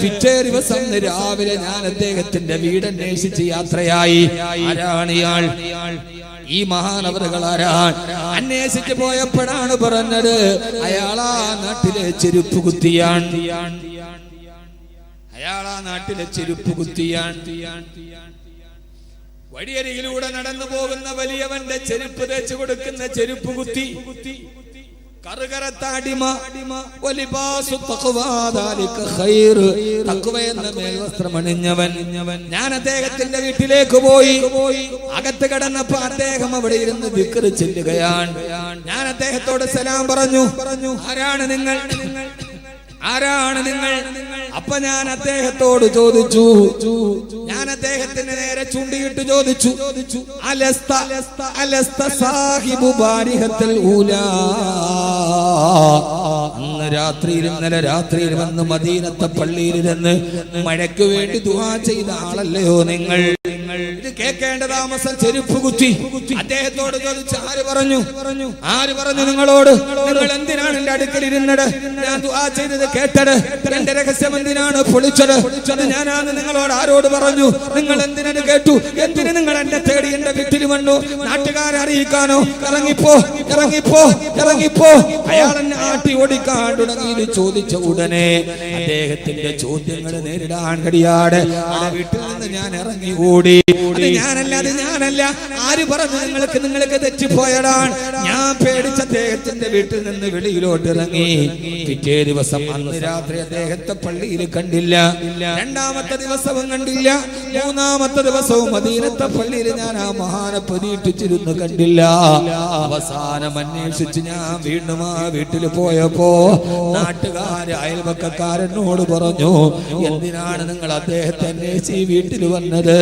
പിറ്റേ ദിവസം രാവിലെ ഞാൻ അദ്ദേഹത്തിന്റെ വീട് അന്വേഷിച്ച് യാത്രയായി. ആരാണ് ഇയാൾ? ഈ മഹാനവറുകൾ ആരാണ്? അന്വേഷിച്ച് പോയപ്പോഴാണ് പറഞ്ഞത്, അയാളാ നാട്ടിലെ ചെരുപ്പ് കുത്തിയാണ്. അയാളാ നാട്ടിലെ ചെരുപ്പ് കുത്തിയാണ്. വഴിയരികിലൂടെ നടന്നു പോകുന്ന വലിയവന്റെ ചെരുപ്പ് തേച്ചു കൊടുക്കുന്ന ചെരുപ്പ് കുത്തി. കറുകരത്താടിമ എന്ന മേൽവസ്ത്രം അണിഞ്ഞവൻ. ഞാൻ അദ്ദേഹത്തിന്റെ വീട്ടിലേക്ക് പോയി. അകത്ത് കടന്നപ്പോ അദ്ദേഹം അവിടെ ഇരുന്ന് ദിക്ർ ചെല്ലുകയാണ്. ഞാൻ അദ്ദേഹത്തോട് സലാം പറഞ്ഞു. ആരാണ് നിങ്ങൾ? ആരാണ് നിങ്ങൾ? അപ്പൊ ഞാൻ അദ്ദേഹത്തോട് ചോദിച്ചു, ഞാൻ അദ്ദേഹത്തിന് നേരെ ചൂണ്ടിയിട്ട് ചോദിച്ചു, അലസ്ത സാഹിബു ബാരിഹത്തുൽ ഊലാ. അന്ന് രാത്രിയിലും ഇന്നലെ രാത്രിയിൽ വന്ന് മദീനത്തെ പള്ളിയിലിരുന്ന് മഴയ്ക്ക് വേണ്ടി ദുആ ചെയ്ത ആളല്ലയോ നിങ്ങൾ? ഇത് കേൾക്കേണ്ട താമസം ചെരുപ്പ് കുത്തി. അദ്ദേഹത്തോട് ചോദിച്ചു, ആര് പറഞ്ഞു? ആര് പറഞ്ഞു നിങ്ങളോട്? നിങ്ങൾ എന്തിനാണ് എന്റെ അടുക്കൽ ഇരുന്നത്? ഞാൻ ദുആ ചെയ്തത് കേട്ടത്. എന്റെ രഹസ്യം എന്തിനാണ് പൊളിച്ചത്? ഞാനാണ് നിങ്ങളോട് ആരോട് പറഞ്ഞു? നിങ്ങൾ എന്തിനത് കേട്ടു? എന്തിന് നിങ്ങൾ എന്നെ തേടി എന്റെ വീട്ടിൽ വന്നു? നാട്ടുകാരെ അറിയിക്കാനോ? ഇറങ്ങിപ്പോ, ഇറങ്ങിപ്പോ, ഇറങ്ങിപ്പോ. അയാൾ എന്നെ ആട്ടി ഓടിക്കാൻ തുടങ്ങി. ചോദിച്ച ഉടനെ അദ്ദേഹത്തിന്റെ ചോദ്യങ്ങൾ നേരിടാൻ കഴിയാതെ ആ വീട്ടിൽ നിന്ന് ഞാൻ ഇറങ്ങി ഓടി. അത് ഞാനല്ല, അത് ഞാനല്ല. ആര് പറഞ്ഞു നിങ്ങൾക്ക് തെറ്റിപ്പോയതാണ്? ഞാൻ പേടിച്ച അദ്ദേഹത്തിന്റെ വീട്ടിൽ നിന്ന് വെളിയിലോട്ട് ഇറങ്ങി. പിറ്റേ ദിവസം അന്ന് രാത്രി അദ്ദേഹത്തെ പള്ളിയിൽ കണ്ടില്ല. രണ്ടാമത്തെ ദിവസവും കണ്ടില്ല. മൂന്നാമത്തെ ദിവസവും മദീനത്തെ പള്ളിയിൽ ഞാൻ ആ മഹാനെ പ്രതീക്ഷിച്ചിരുന്നു, കണ്ടില്ല. അവസാനം അന്വേഷിച്ച് ഞാൻ വീണ്ടും ആ വീട്ടിൽ പോയപ്പോ നാട്ടുകാര് അയൽവക്കക്കാരനോട് പറഞ്ഞു, എന്തിനാണ് നിങ്ങൾ അദ്ദേഹത്തെ അന്വേഷിച്ച് ഈ വീട്ടിൽ വന്നത്?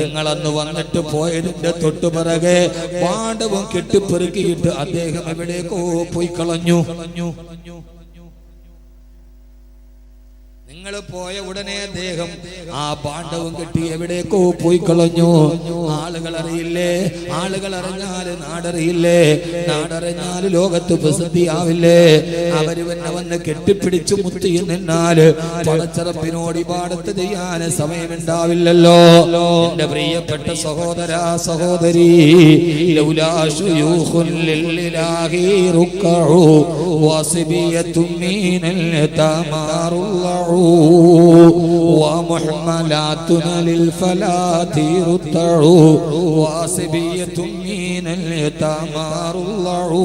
നിങ്ങൾ അന്ന് വന്നിട്ട് പോയതിന്റെ തൊട്ടുപിറകെ പാണ്ഡവും കെട്ടിപ്പെറുക്കിയിട്ട് അദ്ദേഹം എവിടേക്കോ പോയി കളഞ്ഞു. നിങ്ങൾ പോയ ഉടനെ അദ്ദേഹം ആ പാണ്ഡവും കെട്ടി എവിടേക്കോ പോയി കളഞ്ഞു. ആളുകൾ അറിയില്ലേ? ആളുകൾ അറിഞ്ഞാല് നാടറിയില്ലേ? നാടറിഞ്ഞാൽ ലോകത്ത് പ്രസിദ്ധിയാവില്ലേ? അവര് തന്നെ വന്ന് കെട്ടിപ്പിടിച്ചു മുത്തി നിന്നാല് പടച്ചറപ്പിനോട് ഇബാദത്ത് ചെയ്യാൻ സമയമുണ്ടാവില്ലല്ലോ. എന്റെ പ്രിയപ്പെട്ട സഹോദര സഹോദരി, ലൗലാ ശുയൂഖുൻ ലില്ലാഹി റുക്കഉ വസിബിയത്തും മിനൽ തമാറുല്ലഉ ومحملاتنا للفلاة رتعوا واسبية من اليتامى رضعوا.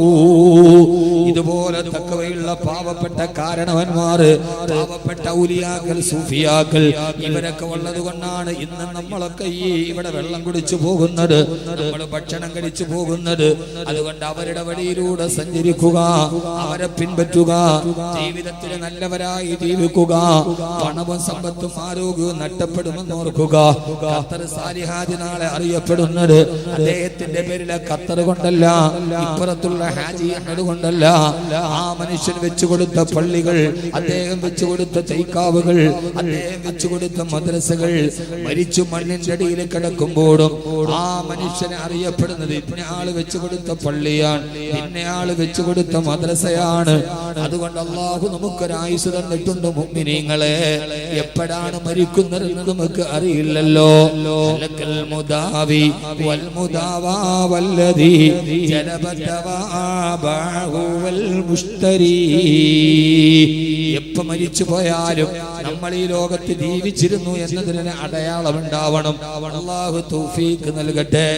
ഇതുപോലെ തഖ്വയുള്ള പാവപ്പെട്ട കാരണവന്മാർ, പാവപ്പെട്ട ഔലിയാക്കൾ, സൂഫിയാക്കൾ, ഇവരൊക്കെ ഉള്ളത് കൊണ്ടാണ് ഇന്ന് നമ്മളൊക്കെ ഈ ഇവിടെ വെള്ളം കുടിച്ചു പോകുന്നത്, നമ്മൾ ഭക്ഷണം കഴിച്ചു പോകുന്നത്. അതുകൊണ്ട് അവരുടെ വഴിയിലൂടെ സഞ്ചരിക്കുക, അവരെ പിൻപറ്റുക, ജീവിതത്തിൽ നല്ലവരായി ജീവിക്കുക. പണവും സമ്പത്തും ആരോഗ്യവും നഷ്ടപ്പെടുമെന്ന് ഓർക്കുക. ഖത്തർ സാലിഹാജി നാളെ അറിയപ്പെടുന്നത് അദ്ദേഹത്തിന്റെ പേരിലെ ഖത്തർ കൊണ്ടല്ല, ഇപ്പുറത്തുള്ള ഹാജി അഹ്മദ് കൊണ്ടല്ല. ആ മനുഷ്യൻ വെച്ചുകൊടുത്ത പള്ളികൾ, അദ്ദേഹം വെച്ചുകൊടുത്ത തൈക്കാവുകൾ, അദ്ദേഹം വെച്ചുകൊടുത്ത മദ്രസകൾ മരിച്ചു മണ്ണിന്റെ അടിയിൽ കിടക്കുമ്പോഴും ആ മനുഷ്യനെ അറിയപ്പെടുന്നത് ഇന്നയാള് വെച്ചുകൊടുത്ത പള്ളിയാണ്, ഇന്നയാള് വെച്ചുകൊടുത്ത മദ്രസയാണ്. അതുകൊണ്ട് അല്ലാഹു നമുക്കൊരായുസ് തന്നിട്ടുണ്ട്. മുഅ്മിനീങ്ങളെ, എപ്പോഴാണ് മരിക്കുന്നതെന്ന് നമുക്ക് അറിയില്ലല്ലോ. മുദാവി വൽ മുദാവാ വല്ലദീ ജലബതവാബഹു വൽ മുഷ്തരി. എപ്പോ മരിച്ചു പോയാലും നമ്മൾ ഈ ലോകത്ത് ജീവിച്ചിരുന്നു എന്നതിന് അടയാളം ഉണ്ടാവണം. അല്ലാഹു തൗഫീഖ് നൽകട്ടെ.